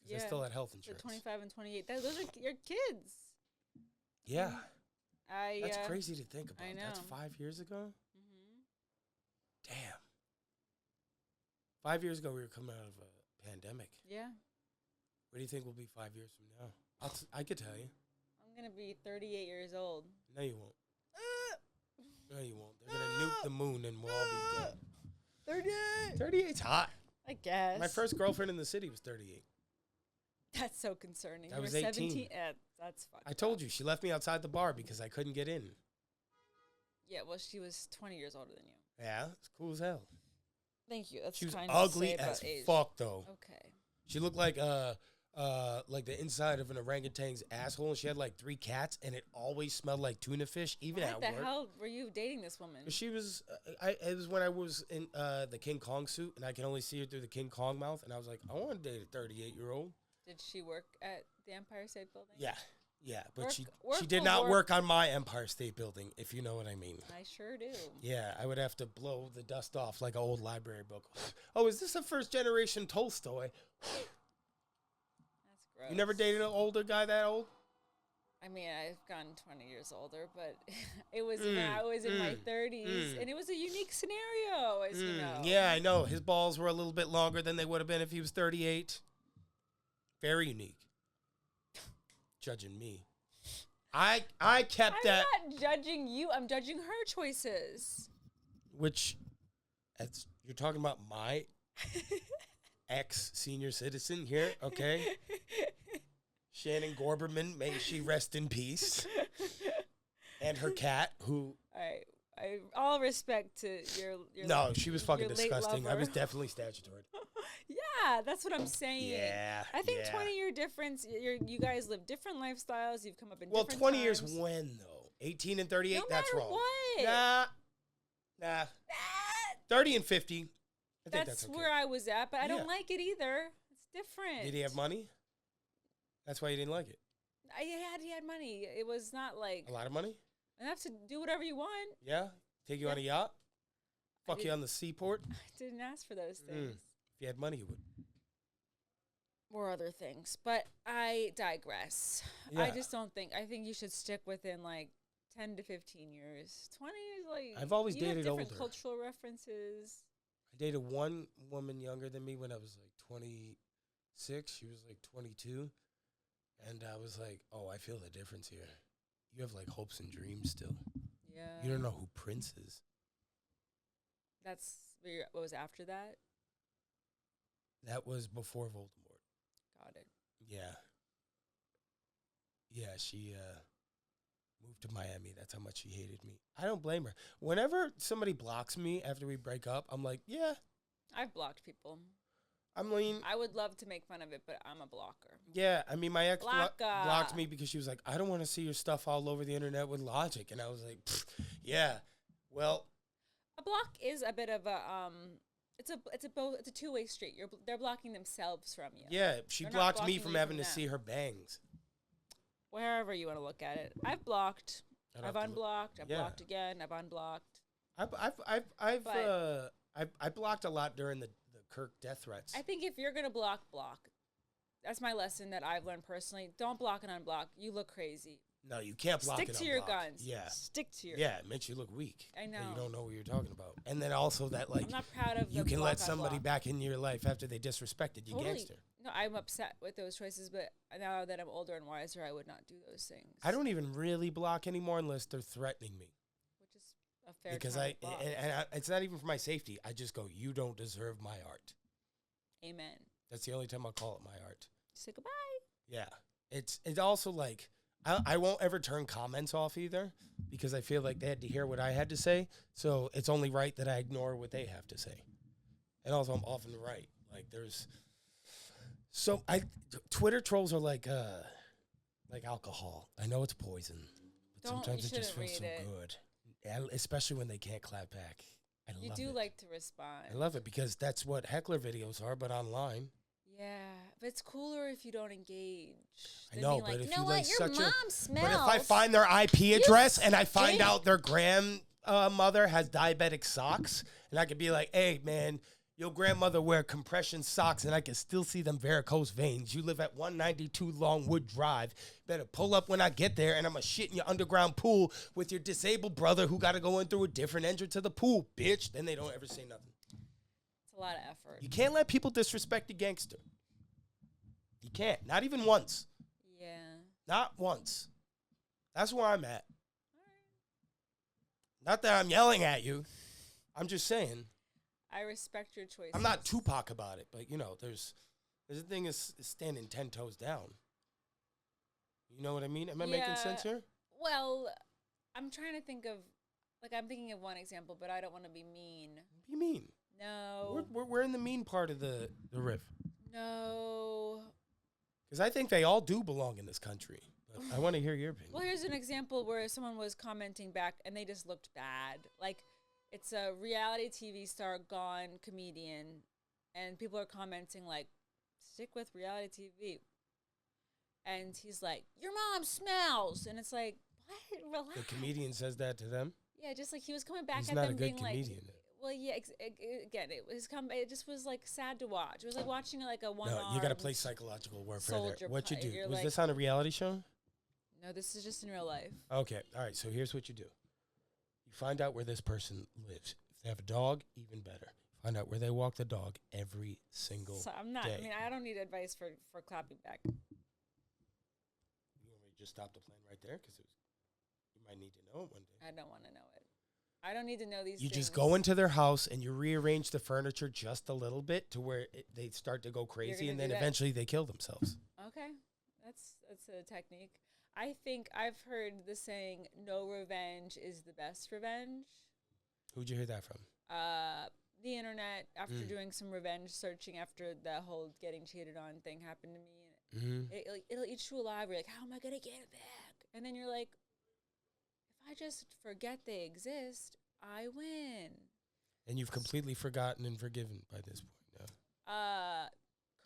Because I still had health insurance. So 25 and 28. Those are your kids. Yeah. Mm-hmm. That's crazy to think about. I know. That's 5 years ago? Mm-hmm. Damn. 5 years ago, we were coming out of a pandemic. Yeah. What do you think will be 5 years from now? I could tell you. I'm going to be 38 years old. No, you won't. No, you won't. They're going to nuke the moon and we'll all be dead. 38. 38's hot. I guess. My first girlfriend in the city was 38. That's so concerning. I was You were 18. 17. That's fucked I told up. you. She left me outside the bar because I couldn't get in. Yeah, well, she was 20 years older than you. Yeah, it's cool as hell. Thank you. That's She was kind ugly to say as about age. fuck, though. Okay. She looked like the inside of an orangutan's asshole, and she had like 3 cats, and it always smelled like tuna fish, even Why at the work. hell were you dating this woman? She was, it was when I was in the King Kong suit, and I can only see her through the King Kong mouth, and I was like, I want to date a 38-year-old. Did she work at the Empire State Building? Yeah, but she work did will not work. work on my Empire State Building, if you know what I mean. I sure do. Yeah, I would have to blow the dust off like an old library book. Oh, is this a first-generation Tolstoy? That's gross. You never dated an older guy that old? I mean, I've gotten 20 years older, but it was when I was in my 30s, and it was a unique scenario, as you know. Yeah, I know. His balls were a little bit longer than they would have been if he was 38. Very unique. Judging me. I kept that. I'm not judging you. I'm judging her choices. Which, you're talking about my ex-senior citizen here, okay? Shannon Gorberman, may she rest in peace. And her cat, who... All respect to your no, she was fucking your disgusting. late I was lover. definitely statutory. Yeah, that's what I'm saying. Yeah, I think yeah. 20-year difference. You guys live different lifestyles. You've come up in different 20 years times. when, though? 18 and 38? No That's matter wrong. what. Nah. 30 and 50. I think that's okay. where I was at, but I Yeah. don't like it either. It's different. Did he have money? That's why you didn't like it. He had money. It was not like A lot of money? enough to do whatever you want. Yeah? Take you on a yacht? Fuck you on the seaport? I didn't ask for those things. If you had money, you would. Or other things. But I digress. Yeah. I just don't think. I think you should stick within like 10 to 15 years. 20 is like. I've always you have dated different older. cultural references. I dated one woman younger than me when I was like 26. She was like 22. And I was like, oh, I feel the difference here. You have like hopes and dreams still. Yeah. You don't know who Prince is. That's what was after that? That was before Voldemort. Got it. Yeah. Yeah, she moved to Miami. That's how much she hated me. I don't blame her. Whenever somebody blocks me after we break up, I'm like, yeah. I've blocked people. I mean, I would love to make fun of it, but I'm a blocker. yeah, I mean, my ex Blocka. blocked me because she was like, I don't want to see your stuff all over the internet with logic. And I was like, yeah, well. A block is a bit of a, it's a two-way street. They're blocking themselves from you. Yeah, she They're not blocked me blocking from you having from to them. see her bangs. Wherever you want to look at it. I've blocked. I've unblocked. I've blocked again. I've unblocked. I blocked a lot during the Kirk death threats. I think if you're going to block. That's my lesson that I've learned personally. Don't block and unblock. You look crazy. No, you can't block Stick and to your unblock. guns. Yeah. Stick to your Yeah, it makes you look weak. I know. You don't know what you're talking about. And then also that, like, I'm not proud of you the can block let somebody unblock. back in your life after they disrespected you, Totally. gangster. No, I'm upset with those choices, but now that I'm older and wiser, I would not do those things. I don't even really block anymore unless they're threatening me. Which is a fair Because time to block. it's not even for my safety. I just go, you don't deserve my art. Amen. That's the only time I'll call it my art. Say goodbye. Yeah. It's also like, I won't ever turn comments off either because I feel like they had to hear what I had to say. So it's only right that I ignore what they have to say. And also I'm often right. Like Twitter trolls are like alcohol. I know it's poison, but sometimes it just feels so good. And especially when they can't clap back. You do like to respond. I love it because that's what heckler videos are, but online. Yeah, but it's cooler if you don't engage. I know, but if you like your mom smells. But if I find their IP address and I find out their grandmother has diabetic socks, and I could be like, hey, man, your grandmother wear compression socks, and I can still see them varicose veins. You live at 192 Longwood Drive. Better pull up when I get there, and I'm going to shit in your underground pool with your disabled brother who got to go in through a different entrance to the pool, bitch. Then they don't ever say nothing. It's a lot of effort. You can't let people disrespect a gangster. You can't. Not even once. Yeah. Not once. That's where I'm at. Not that I'm yelling at you. I'm just saying. I respect your choices. I'm not Tupac about it, but, you know, there's a thing is standing 10 toes down. You know what I mean? Am I making sense here? Well, I'm trying to think of, like, I'm thinking of one example, but I don't want to be mean. What do you mean? No. We're in the mean part of the riff. No. Because I think they all do belong in this country. But I want to hear your opinion. Well, here's an example where someone was commenting back and they just looked bad. Like, it's a reality TV star gone comedian, and people are commenting like, stick with reality TV. And he's like, your mom smells. And it's like, what? Relax. The comedian says that to them? Yeah, just like he was coming back He's at not them a good being comedian. like, well, yeah, again, it just was like sad to watch. It was like watching like a one-armed No, you got to play psychological warfare there. soldier What you do? you're Was like- this on a reality show? No, this is just in real life. Okay. All right. So here's what you do. You find out where this person lives. If they have a dog, even better. Find out where they walk the dog every single So I'm not. day. I mean, I don't need advice for clapping back. You want me to just stop the plan right there? Because you might need to know it one day. I don't want to know it. I don't need to know these You things. just go into their house and you rearrange the furniture just a little bit to where they start to go crazy, gonna and do then that? eventually they kill themselves. Okay, that's a technique. I think I've heard the saying, "No revenge is the best revenge." Who'd you hear that from? The internet. After doing some revenge searching after the whole getting cheated on thing happened to me, it'll eat you alive. You're like, how am I gonna get it back? And then you're like, if I just forget they exist, I win. And you've completely forgotten and forgiven by this point. No.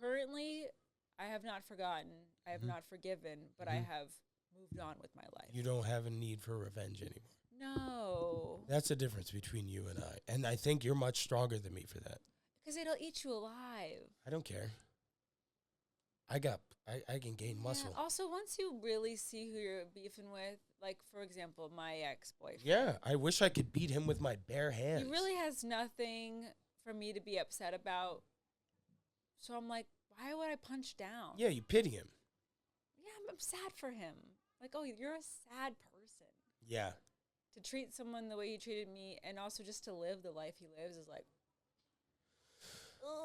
Currently, I have not forgotten. I have not forgiven, but I have moved on with my life. You don't have a need for revenge anymore. No. That's the difference between you and I. And I think you're much stronger than me for that. Because it'll eat you alive. I don't care. I can gain muscle. Also, once you really see who you're beefing with, like, for example, my ex-boyfriend. Yeah, I wish I could beat him with my bare hands. He really has nothing for me to be upset about. So I'm like, why would I punch down? Yeah, you pity him. Yeah, I'm sad for him. Like, oh, you're a sad person. Yeah. To treat someone the way he treated me and also just to live the life he lives is like...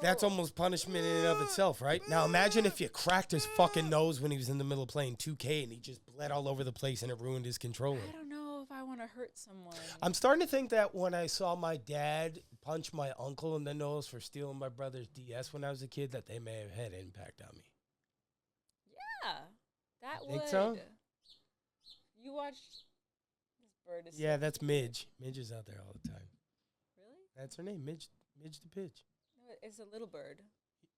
That's almost punishment in and of itself, right? Now imagine if you cracked his fucking nose when he was in the middle of playing 2K and he just bled all over the place and it ruined his controller. I don't know if I want to hurt someone. I'm starting to think that when I saw my dad punch my uncle in the nose for stealing my brother's DS when I was a kid, that they may have had an impact on me. Yeah, that would. Think so? You watched this bird. Is Yeah, that's Midge. Midge is out there all the time. Really? That's her name, Midge the Pitch. No, it's a little bird.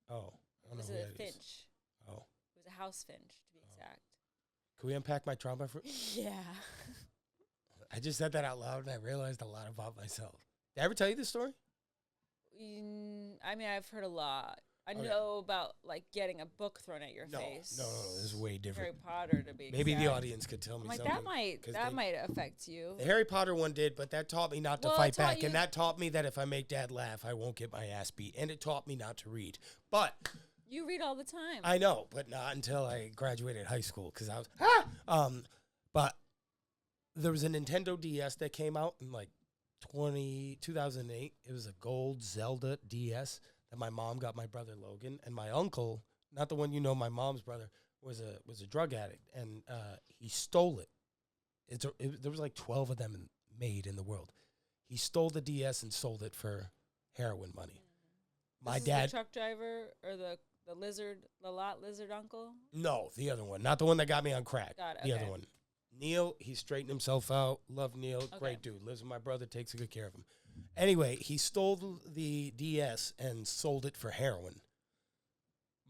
Oh, I don't know It was who a that is. finch. Oh. It was a house finch, to be exact. Can we unpack my trauma for? Yeah. I just said that out loud and I realized a lot about myself. Did I ever tell you this story? I mean, I've heard a lot. I know about, like, getting a book thrown at your face. No, this is way different. Harry Potter, to be Maybe exact. the audience could tell me I'm like, something. that might affect you. The Harry Potter one did, but that taught me not to Well, fight it taught back. And that taught me that if I make Dad laugh, I won't get my ass beat. And it taught me not to read. But You read all the time. I know, but not until I graduated high school because I was but there was a Nintendo DS that came out in like 2008. It was a gold Zelda DS that my mom got my brother Logan, and my uncle, not the one you know, my mom's brother, was a drug addict, and he stole it. There was like 12 of them made in the world. He stole the DS and sold it for heroin money. My dad, the truck driver or the lot lizard uncle? No, the other one, not the one that got me on crack. Got it, The okay. other one. Neil, he straightened himself out. Love Neil, Okay. great dude. Lives with my brother, takes good care of him. Anyway, he stole the DS and sold it for heroin.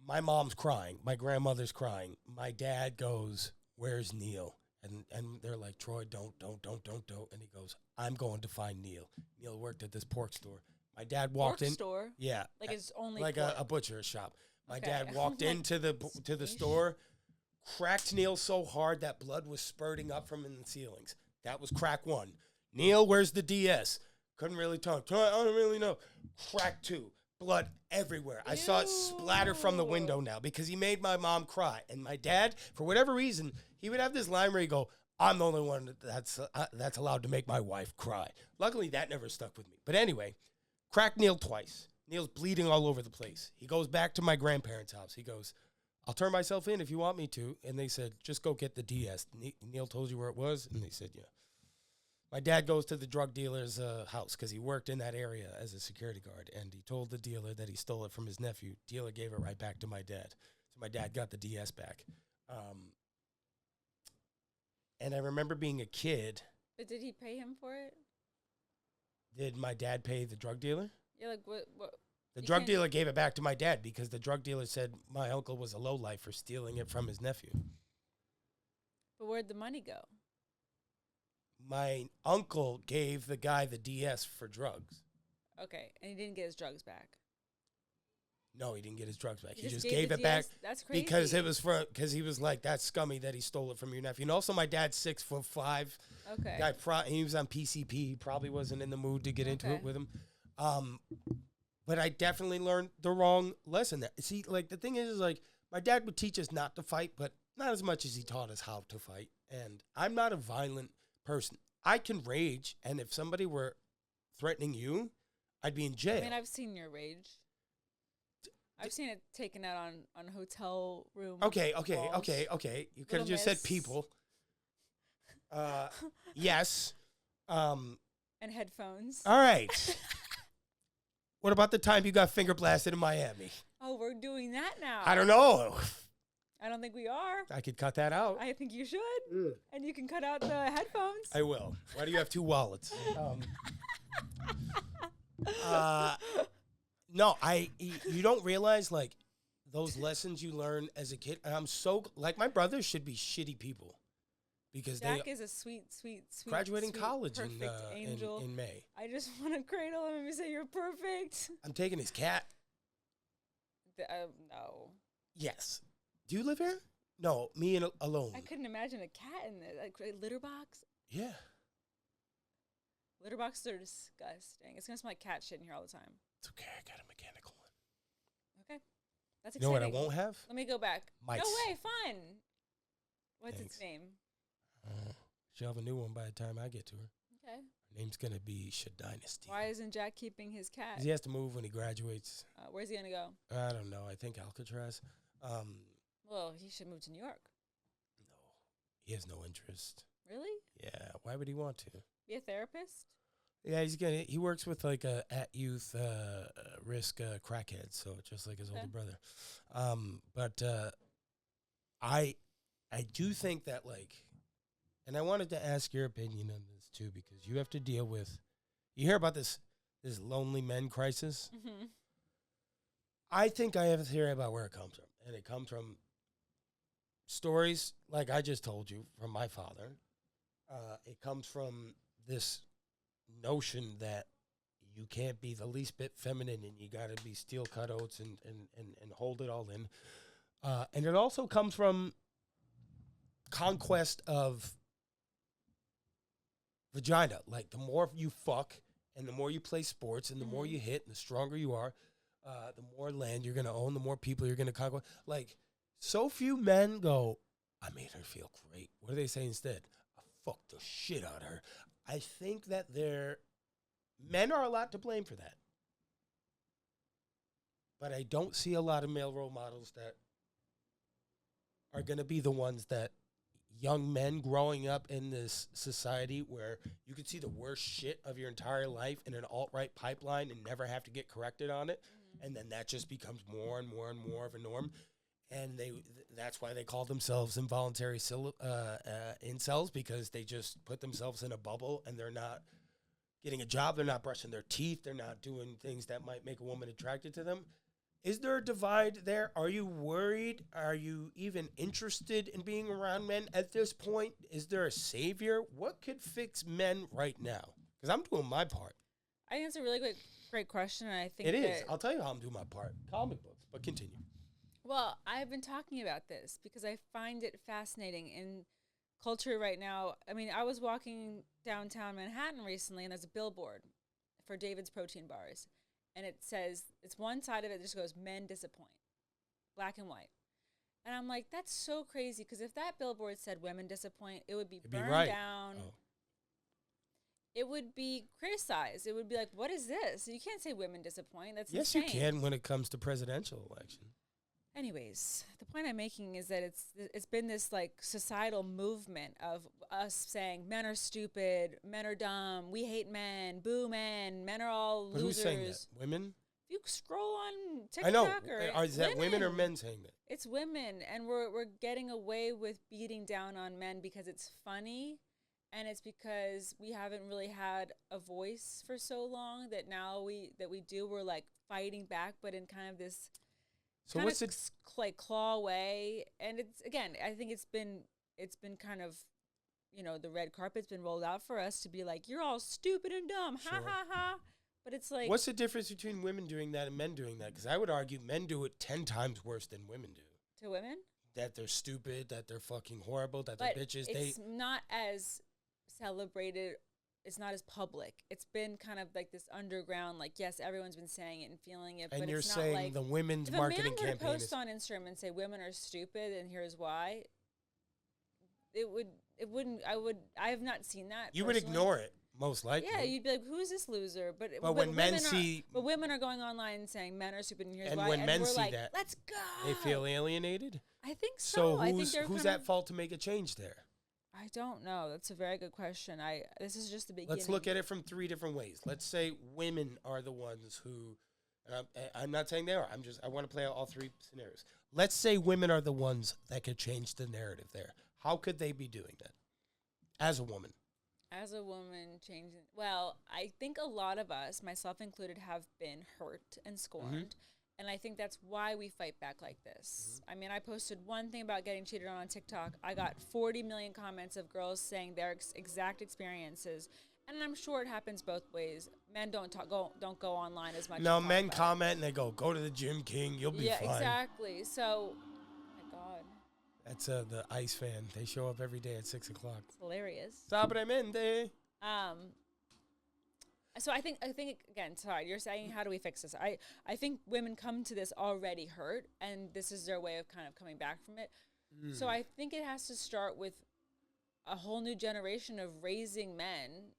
My mom's crying. My grandmother's crying. My dad goes, "Where's Neil?" And they're like, "Troy, don't." And he goes, "I'm going to find Neil." Neil worked at this pork store. My dad walked in. Store? Yeah. Like it's only like pork. a butcher shop. My Okay. dad walked into the store, cracked Neil so hard that blood was spurting up from in the ceilings. That was crack one. Neil, where's the DS? Couldn't really talk. I don't really know. Crack two. Blood everywhere. I saw it splatter from the window now because he made my mom cry. And my dad, for whatever reason, he would have this line where he go, "I'm the only one that's allowed to make my wife cry." Luckily, that never stuck with me. But anyway, cracked Neil twice. Neil's bleeding all over the place. He goes back to my grandparents' house. He goes, "I'll turn myself in if you want me to." And they said, "Just go get the DS. Neil told you where it was?" And they said, "Yeah." My dad goes to the drug dealer's house because he worked in that area as a security guard. And he told the dealer that he stole it from his nephew. Dealer gave it right back to my dad. So my dad got the DS back. And I remember being a kid. But did he pay him for it? Did my dad pay the drug dealer? Yeah, like what? The drug dealer gave it back to my dad because the drug dealer said my uncle was a lowlife for stealing it from his nephew. But where'd the money go? My uncle gave the guy the DS for drugs. Okay, and he didn't get his drugs back. No, he didn't get his drugs back. He just gave gave the it back DS? That's crazy. because he was like, "That's scummy that he stole it from your nephew." And also, my dad's 6'5". Okay. He was on PCP. He probably wasn't in the mood to get into it Okay. with him. But I definitely learned the wrong lesson there. See, like the thing is like my dad would teach us not to fight, but not as much as he taught us how to fight. And I'm not a violent person. I can rage, and if somebody were threatening you, I'd be in jail. I mean, I've seen your rage. I've seen it taken out on hotel room. Okay. walls. You could have Little just said miss. people. Yes. And headphones. All right. What about the time you got finger blasted in Miami? Oh, we're doing that now. I don't know. I don't think we are. I could cut that out. I think you should. And you can cut out the headphones. I will. Why do you have two wallets? No, you don't realize, like, those lessons you learn as a kid. And I'm so like my brothers should be shitty people because Jack they is a sweet, sweet, sweet, graduating sweet, college perfect angel. in May. I just want to cradle him and say you're perfect. I'm taking his cat. No. Yes. Do you live here? No, me and alone. I couldn't imagine a cat in there. Like a litter box. Yeah. Litter boxes are disgusting. It's gonna smell like cat shit in here all the time. It's okay. I got a mechanical one. Okay, that's You know exciting. what I won't have? Let me go back. Mice. No way, fun. What's Thanks. its name? She'll have a new one by the time I get to her. Okay. Her name's gonna be Shadynasty. Why isn't Jack keeping his cat? 'Cause he has to move when he graduates. Where's he gonna go? I don't know. I think Alcatraz. Well, he should move to New York. No, he has no interest. Really? Yeah, why would he want to? Be a therapist? Yeah, he works with like a at youth risk crackhead, so just like his Okay. older brother. But I do think that like, and I wanted to ask your opinion on this too because you have to deal with, you hear about this lonely men crisis. Mm-hmm. I think I have a theory about where it comes from, and it comes from stories like I just told you from my father. It comes from this notion that you can't be the least bit feminine and you got to be steel cut oats and hold it all in. And it also comes from conquest of vagina. Like the more you fuck and the more you play sports and the more you hit and the stronger you are, the more land you're going to own, the more people you're going to conquer. Like so few men go, I made her feel great. What do they say instead? I fucked the shit out of her. I think that men are a lot to blame for that. But I don't see a lot of male role models that are going to be the ones that young men growing up in this society where you could see the worst shit of your entire life in an alt-right pipeline and never have to get corrected on it. And then that just becomes more and more and more of a norm. And that's why they call themselves involuntary incels, because they just put themselves in a bubble and they're not getting a job, they're not brushing their teeth, they're not doing things that might make a woman attracted to them. Is there a divide there? Are you worried? Are you even interested in being around men at this point? Is there a savior? What could fix men right now? Because I'm doing my part. I think it's a really great question, and I think it is. I'll tell you how I'm doing my part. Comic books, but continue. Well, I've been talking about this because I find it fascinating in culture right now. I mean, I was walking downtown Manhattan recently, and there's a billboard for David's protein bars. And it says, it's one side of it just goes, men disappoint, black and white. And I'm like, that's so crazy, because if that billboard said women disappoint, it would be burned down. Oh. It would be criticized. It would be like, what is this? You can't say women disappoint. That's insane. Yes, you can when it comes to presidential election. Anyways, the point I'm making is that it's been this like societal movement of us saying men are stupid, men are dumb, we hate men, boo men, men are all losers. Who's saying that? Women? If you scroll on TikTok, I know. Is that women or men saying that? It's women, and we're getting away with beating down on men because it's funny, and it's because we haven't really had a voice for so long that now we're like fighting back, but in kind of this. So what's it like claw way? And it's again, I think it's been kind of, the red carpet's been rolled out for us to be like, you're all stupid and dumb, ha ha ha. But it's like, what's the difference between women doing that and men doing that? Because I would argue men do it 10 times worse than women do. To women? That they're stupid, that they're fucking horrible, that they're bitches. It's not as celebrated. It's not as public. It's been kind of like this underground, like, yes, everyone's been saying it and feeling it, and but you're it's not saying like the women's marketing campaign if a man were to post on Instagram and say women are stupid and here's why, I have not seen that. You would ignore it, most likely. Yeah, you'd be like, who's this loser? But when men see... But women are going online and saying men are stupid and here's why. And when men see like, that, let's go. They feel alienated? I think so. So who's at fault to make a change there? I don't know. That's a very good question. This is just the beginning. Let's look at it from 3 different ways. Let's say women are the ones who, and I'm not saying they are. I want to play out all 3 scenarios. Let's say women are the ones that could change the narrative there. How could they be doing that as a woman? As a woman changing, well, I think a lot of us, myself included, have been hurt and scorned. And I think that's why we fight back like this. I mean, I posted one thing about getting cheated on TikTok. I got 40 million comments of girls saying their exact experiences. And I'm sure it happens both ways. Men don't don't go online as much. No, men comment and they go to the gym, King. You'll be fine. Yeah, exactly. So, oh my God. That's the Ice fan. They show up every day at 6 o'clock. It's hilarious. Sabremente. So I think again, sorry, you're saying how do we fix this? I think women come to this already hurt, and this is their way of kind of coming back from it. So I think it has to start with a whole new generation of raising men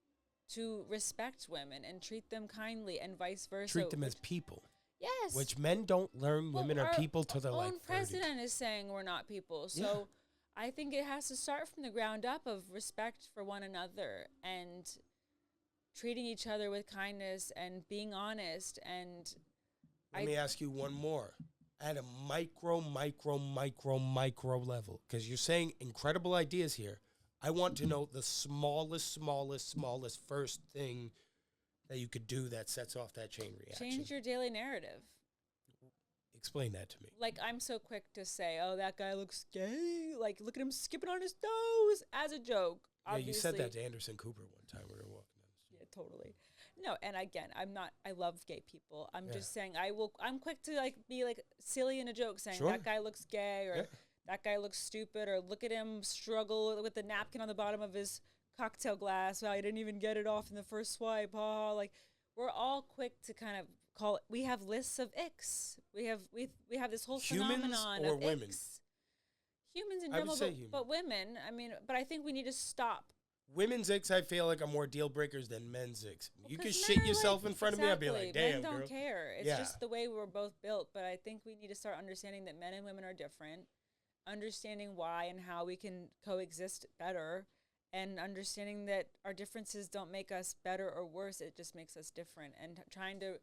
to respect women and treat them kindly, and vice versa. Treat them as people. Yes. Which men don't learn women are people till they're like 30. Our own president is saying we're not people. So I think it has to start from the ground up of respect for one another and treating each other with kindness and being honest. And let me ask you one more. At a micro level, because you're saying incredible ideas here. I want to know the smallest first thing that you could do that sets off that chain reaction. Change your daily narrative. Explain that to me. Like, I'm so quick to say, oh, that guy looks gay. Like, look at him skipping on his toes as a joke. Yeah, you said that to Anderson Cooper one time we were walking down the street. Yeah, totally. No, and again, I love gay people. I'm just saying I'm quick to like be like silly in a joke saying that guy looks gay or that guy looks stupid or look at him struggle with the napkin on the bottom of his cocktail glass. Well, he didn't even get it off in the first swipe. Like, we're all quick to kind of call it. We have lists of icks. We have this whole phenomenon of women? Icks. Humans in general, but women. I mean, but I think we need to stop. Women's icks, I feel like, are more deal breakers than men's icks. You can shit yourself in front of me, I'd be like, damn, men don't girl. care. It's just the way we were both built. But I think we need to start understanding that men and women are different, understanding why and how we can coexist better, and understanding that our differences don't make us better or worse. It just makes us different. And trying to,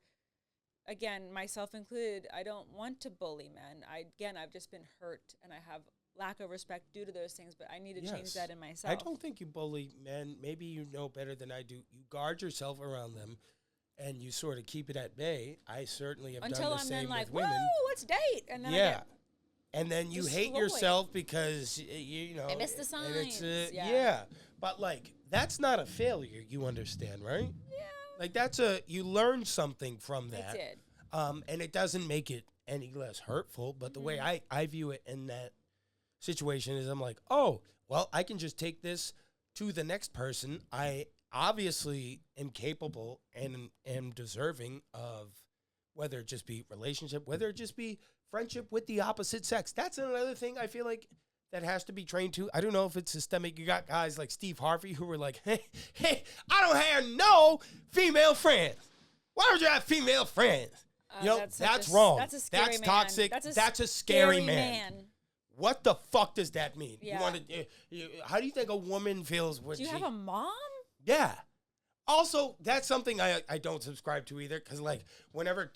again, myself included, I don't want to bully men. I've just been hurt, and I have lack of respect due to those things, but I need to change that in myself. I don't think you bully men. Maybe you know better than I do. You guard yourself around them, and you sort of keep it at bay. I certainly have done the same with women. Until I'm then like, whoa, let's date. And then and then you hate yourself because, you know. I missed the signs. And it's, but, like, that's not a failure, you understand, right? Yeah. Like, you learn something from that. I did. And it doesn't make it any less hurtful, but the way I view it in that situation is I'm like, oh, well, I can just take this to the next person. I obviously am capable and am deserving of whether it just be relationship, whether it just be friendship with the opposite sex. That's another thing I feel like that has to be trained to. I don't know if it's systemic. You got guys like Steve Harvey who were like, hey, I don't have no female friends. Why would you have female friends? That's wrong. That's a scary man. Toxic. That's a scary man. What the fuck does that mean? Yeah. How do you think a woman feels when Do you have a mom? Yeah. Also, that's something I don't subscribe to either, because, like, whenever,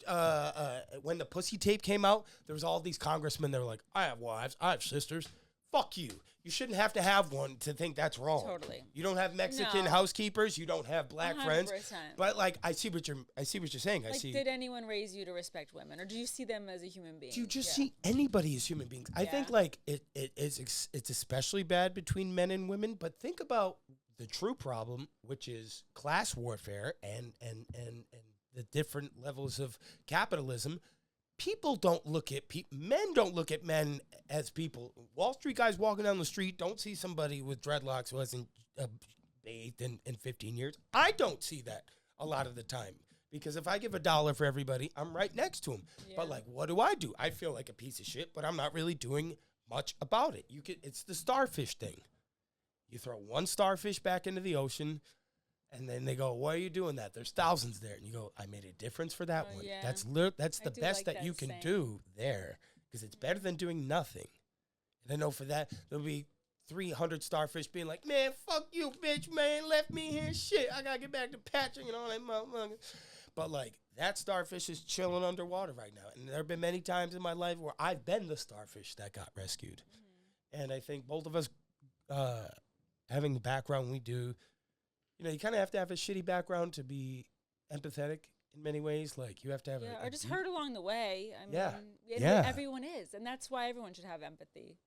when the pussy tape came out, there was all these congressmen that were like, I have wives, I have sisters. Fuck you. You shouldn't have to have one to think that's wrong. Totally. You don't have Mexican housekeepers. You don't have black 100%. friends. But, like, I see what you're saying. Like, did anyone raise you to respect women, or do you see them as a human being? Do you just see anybody as human beings? I think, like, it's especially bad between men and women. But think about the true problem, which is class warfare and the different levels of capitalism. People don't look at men don't look at men as people. Wall Street guys walking down the street don't see somebody with dreadlocks who hasn't bathed in 15 years. I don't see that a lot of the time, because if I give $1 for everybody, I'm right next to him. Yeah. But, like, what do? I feel like a piece of shit, but I'm not really doing much about it. It's the starfish thing. You throw one starfish back into the ocean, and then they go, why are you doing that? There's thousands there. And you go, I made a difference for that one. Yeah. That's the best that you can do there, because it's better than doing nothing. And I know for that, there'll be 300 starfish being like, man, fuck you, bitch, man. Left me here. Shit, I got to get back to patching and all that motherfucker. But, like, that starfish is chilling underwater right now. And there have been many times in my life where I've been the starfish that got rescued. Mm-hmm. And I think both of us, having the background we do, you know, you kind of have to have a shitty background to be empathetic. in many ways. Like, you have to have Yeah, a or just deep- hurt along the way. I mean, Yeah. and Yeah. everyone is, and that's why everyone should have empathy.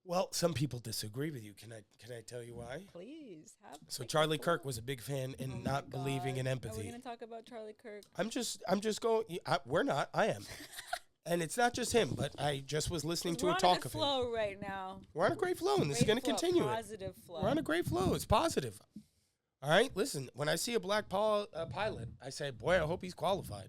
Well, some people disagree with you. Can I tell you why? Please have. So like, Charlie the Kirk floor. was a big fan in Oh my not believing in God. Are we empathy. going to talk about Charlie Kirk? I'm just going. We're not. I am. And it's not just him, but I just was listening to We're a on talk a good of him. flow right now. We're on a great flow, and this is Great going to flow, continue. Positive flow. We're on a great flow. It's positive. All right, listen. When I see a black pilot, I say, "Boy, I hope he's qualified."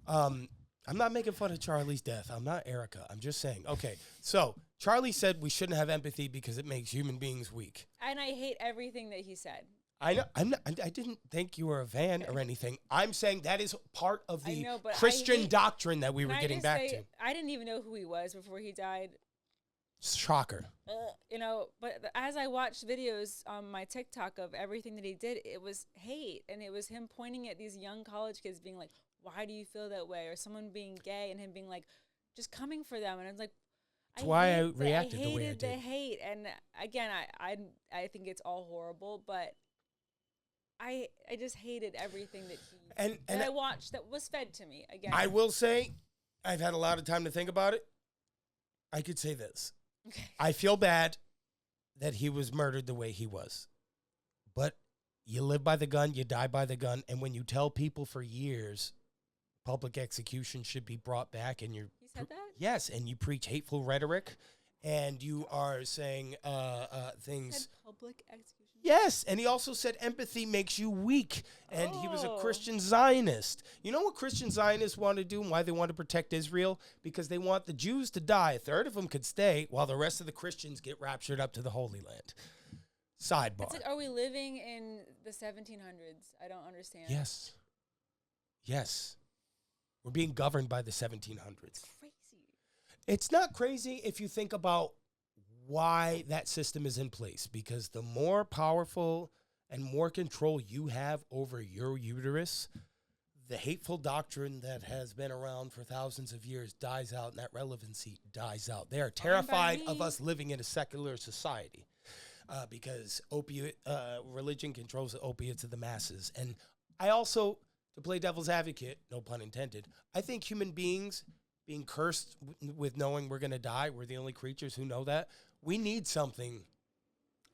I'm not making fun of Charlie's death. I'm not Erica. I'm just saying. Okay, so Charlie said we shouldn't have empathy because it makes human beings weak. And I hate everything that he said. I know. I didn't think you were a fan or anything. I'm saying that is part of the but Christian doctrine that we were Can I getting just back say, to. I didn't even know who he was before he died. Shocker. But as I watched videos on my TikTok of everything that he did, it was hate, and it was him pointing at these young college kids being like, "Why do you feel that way?" Or someone being gay and him being like, just coming for them, and I was like, That's why I reacted the way I hated did. the hate, and again, I think it's all horrible, but I just hated everything that he And I watched that was fed to me. Again, I will say, I've had a lot of time to think about it. I could say this. Okay. I feel bad that he was murdered the way he was. But you live by the gun, you die by the gun. And when you tell people for years public execution should be brought back, and you're... He said that? Yes, and you preach hateful rhetoric, and you are saying things... Said public execution? Yes, and he also said empathy makes you weak, and he was a Oh. Christian Zionist. You know what Christian Zionists want to do and why they want to protect Israel? Because they want the Jews to die. A third of them could stay while the rest of the Christians get raptured up to the Holy Land. Sidebar. It's like, are we living in the 1700s? I don't understand. Yes. Yes. We're being governed by the 1700s. Crazy. It's not crazy if you think about why that system is in place, because the more powerful and more control you have over your uterus, the hateful doctrine that has been around for thousands of years dies out, and that relevancy dies out. They are terrified of us living in a secular society because religion controls the opiates of the masses. And I also, to play devil's advocate, no pun intended, I think human beings being cursed with knowing we're going to die, we're the only creatures who know that, we need something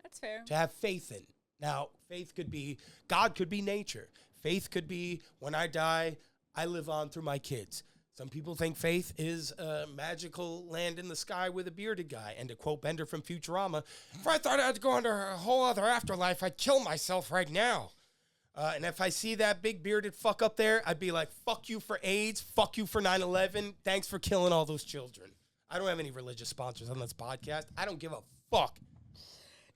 That's fair. to have faith in. Now, faith could be, God could be nature. Faith could be, when I die, I live on through my kids. Some people think faith is a magical land in the sky with a bearded guy. And to quote Bender from Futurama, if I thought I had to go into a whole other afterlife, I'd kill myself right now. And if I see that big bearded fuck up there, I'd be like, fuck you for AIDS, fuck you for 9/11, thanks for killing all those children. I don't have any religious sponsors on this podcast. I don't give a fuck.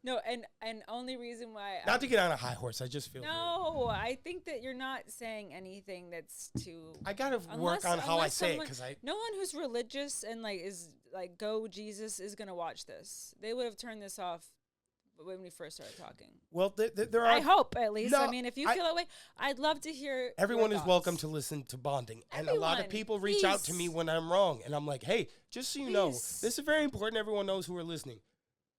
No, and only reason why Not to get on a high horse, I just feel No, I think that you're not saying anything that's too I gotta work on how I say it, because no one who's religious and like is like go Jesus is gonna watch this. They would have turned this off when we first started talking. Well, there are. I hope at least. No, I mean, if you feel that way, I'd love to hear. Everyone your is welcome thoughts. to listen to Bonding. And a lot of Everyone, people reach out to me please. when I'm wrong. And I'm like, hey, just so you know, Please. this is very important. Everyone knows who are listening.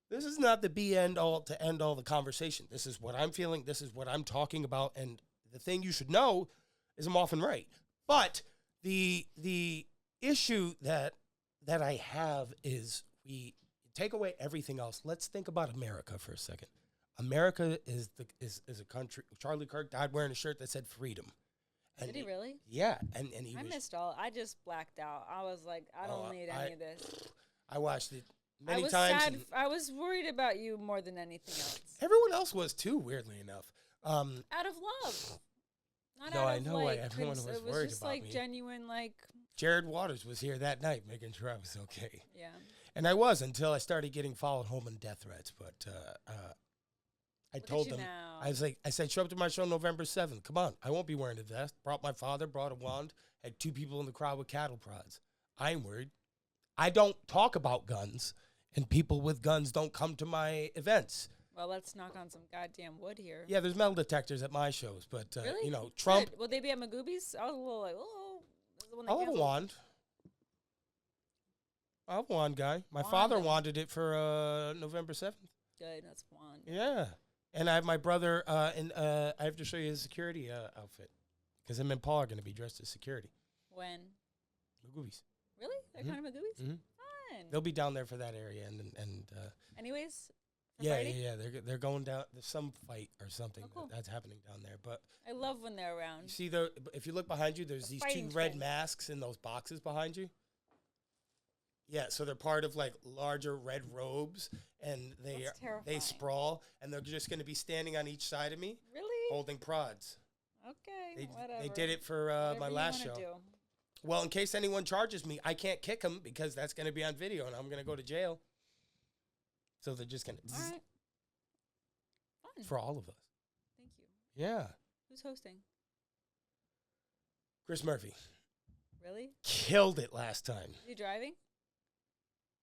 This is not the be end all to end all the conversation. This is what I'm feeling. This is what I'm talking about. And the thing you should know is I'm often right. But the issue that I have is we take away everything else. Let's think about America for a second. America is a country. Charlie Kirk died wearing a shirt that said freedom. And Did he really? Yeah, and he I was. missed all. I just blacked out. I was like, I don't need any of this. I watched it I many was times. sad. and I was worried about you more than anything else. everyone else was too, weirdly enough. Out of love. Not No, out I of know why like, everyone was it was worried just about like me. genuine, like Jared Waters was here that night, making sure I was okay, yeah. and I was until I started getting followed home and death threats. But I Look at told you them, now. I said, show up to my show November 7th. Come on, I won't be wearing a vest. Brought my father, brought a wand, had 2 people in the crowd with cattle prods. I ain't worried. I don't talk about guns, and people with guns don't come to my events. Well, let's knock on some goddamn wood here. Yeah, there's metal detectors at my shows, but Really? you know, Trump. Good. Will they be at Magoobies? I was a little like, oh, this is the one they I'll have a canceled. wand. I'll have a wand guy. My Wand father him. wanted it for November 7th. Good, that's wand. Yeah. And I have my brother, and I have to show you his security outfit. Because him and Paul are going to be dressed as security. When? Magoobies. Really? They're kind of Magoobies? Mm-hmm. Fun. They'll be down there for that area. Anyways? Yeah. They're going down. There's some fight or something cool. that's happening down there. But I love when they're around. you see, if you look behind you, there's these 2 red masks in those boxes behind you. Yeah, so they're part of like larger red robes, and they sprawl, and they're just going to be standing on each side of me, really, holding prods. Okay, whatever. They did it for my last show. Well, in case anyone charges me, I can't kick them because that's going to be on video, and I'm going to go to jail. So they're just going to. All right. Fun for all of us. Thank you. Yeah. Who's hosting? Chris Murphy. Really? Killed it last time. Is he driving?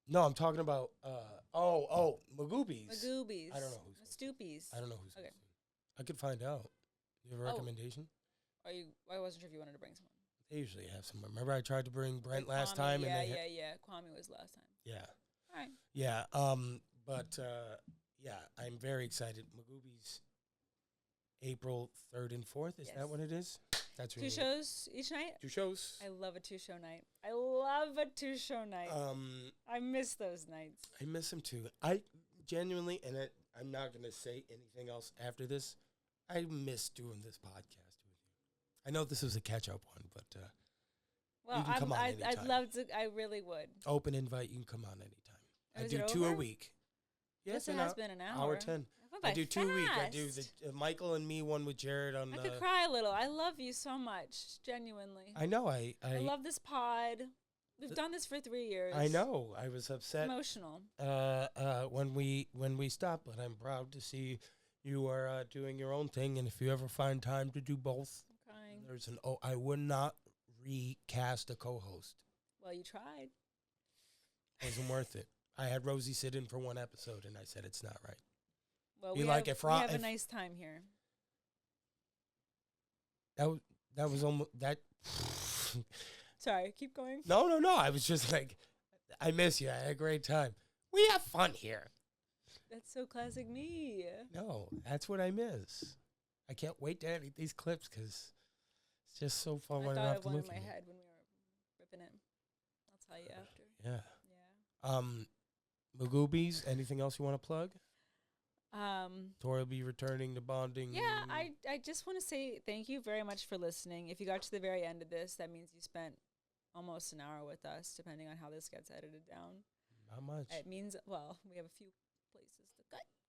No, I'm talking about, Magoobies. Magoobies. I don't know who's Stoopies. I don't know who's okay. I could find out. You have a recommendation? I wasn't sure if you wanted to bring someone. They usually have someone. Remember I tried to bring Brent last Kwame, time? Yeah. Kwame was last time. Yeah. All right. Yeah. I'm very excited. Magoobies, April 3rd and 4th. Is that what it is? That's 2 shows each night? 2 shows. I love a 2-show night. I love a 2-show night. I miss those nights. I miss them too. I genuinely, and I'm not going to say anything else after this, I miss doing this podcast with you. I know this was a catch-up one, but you can come on anytime. I'd love to. I really would. Open invite. You can come on anytime. I do 2 a week. Yes, it has been an hour. Hour 10. I do 2 a week. I do the Michael and me one with Jared on. I could cry a little. I love you so much, genuinely. I know. I love this pod. We've done this for 3 years. I know. I was upset. Emotional. When we stopped, but I'm proud to see you are doing your own thing. And if you ever find time to do both, I'm crying. I would not recast a co-host. Well, you tried. Wasn't worth it. I had Rosie sit in for 1 episode, and I said it's not right. Well, we have a nice time here. That was almost that. Sorry, keep going. No. I was just like, I miss you. I had a great time. We have fun here. That's so classic me. No, that's what I miss. I can't wait to edit these clips because it's just so fun. I thought of one in my head when we were ripping it. I'll tell you after. Yeah. Magoobies, anything else you want to plug? Tori will be returning to bonding. Yeah, I just want to say thank you very much for listening. If you got to the very end of this, that means you spent almost an hour with us, depending on how this gets edited down. Not much. It means, well, we have a few places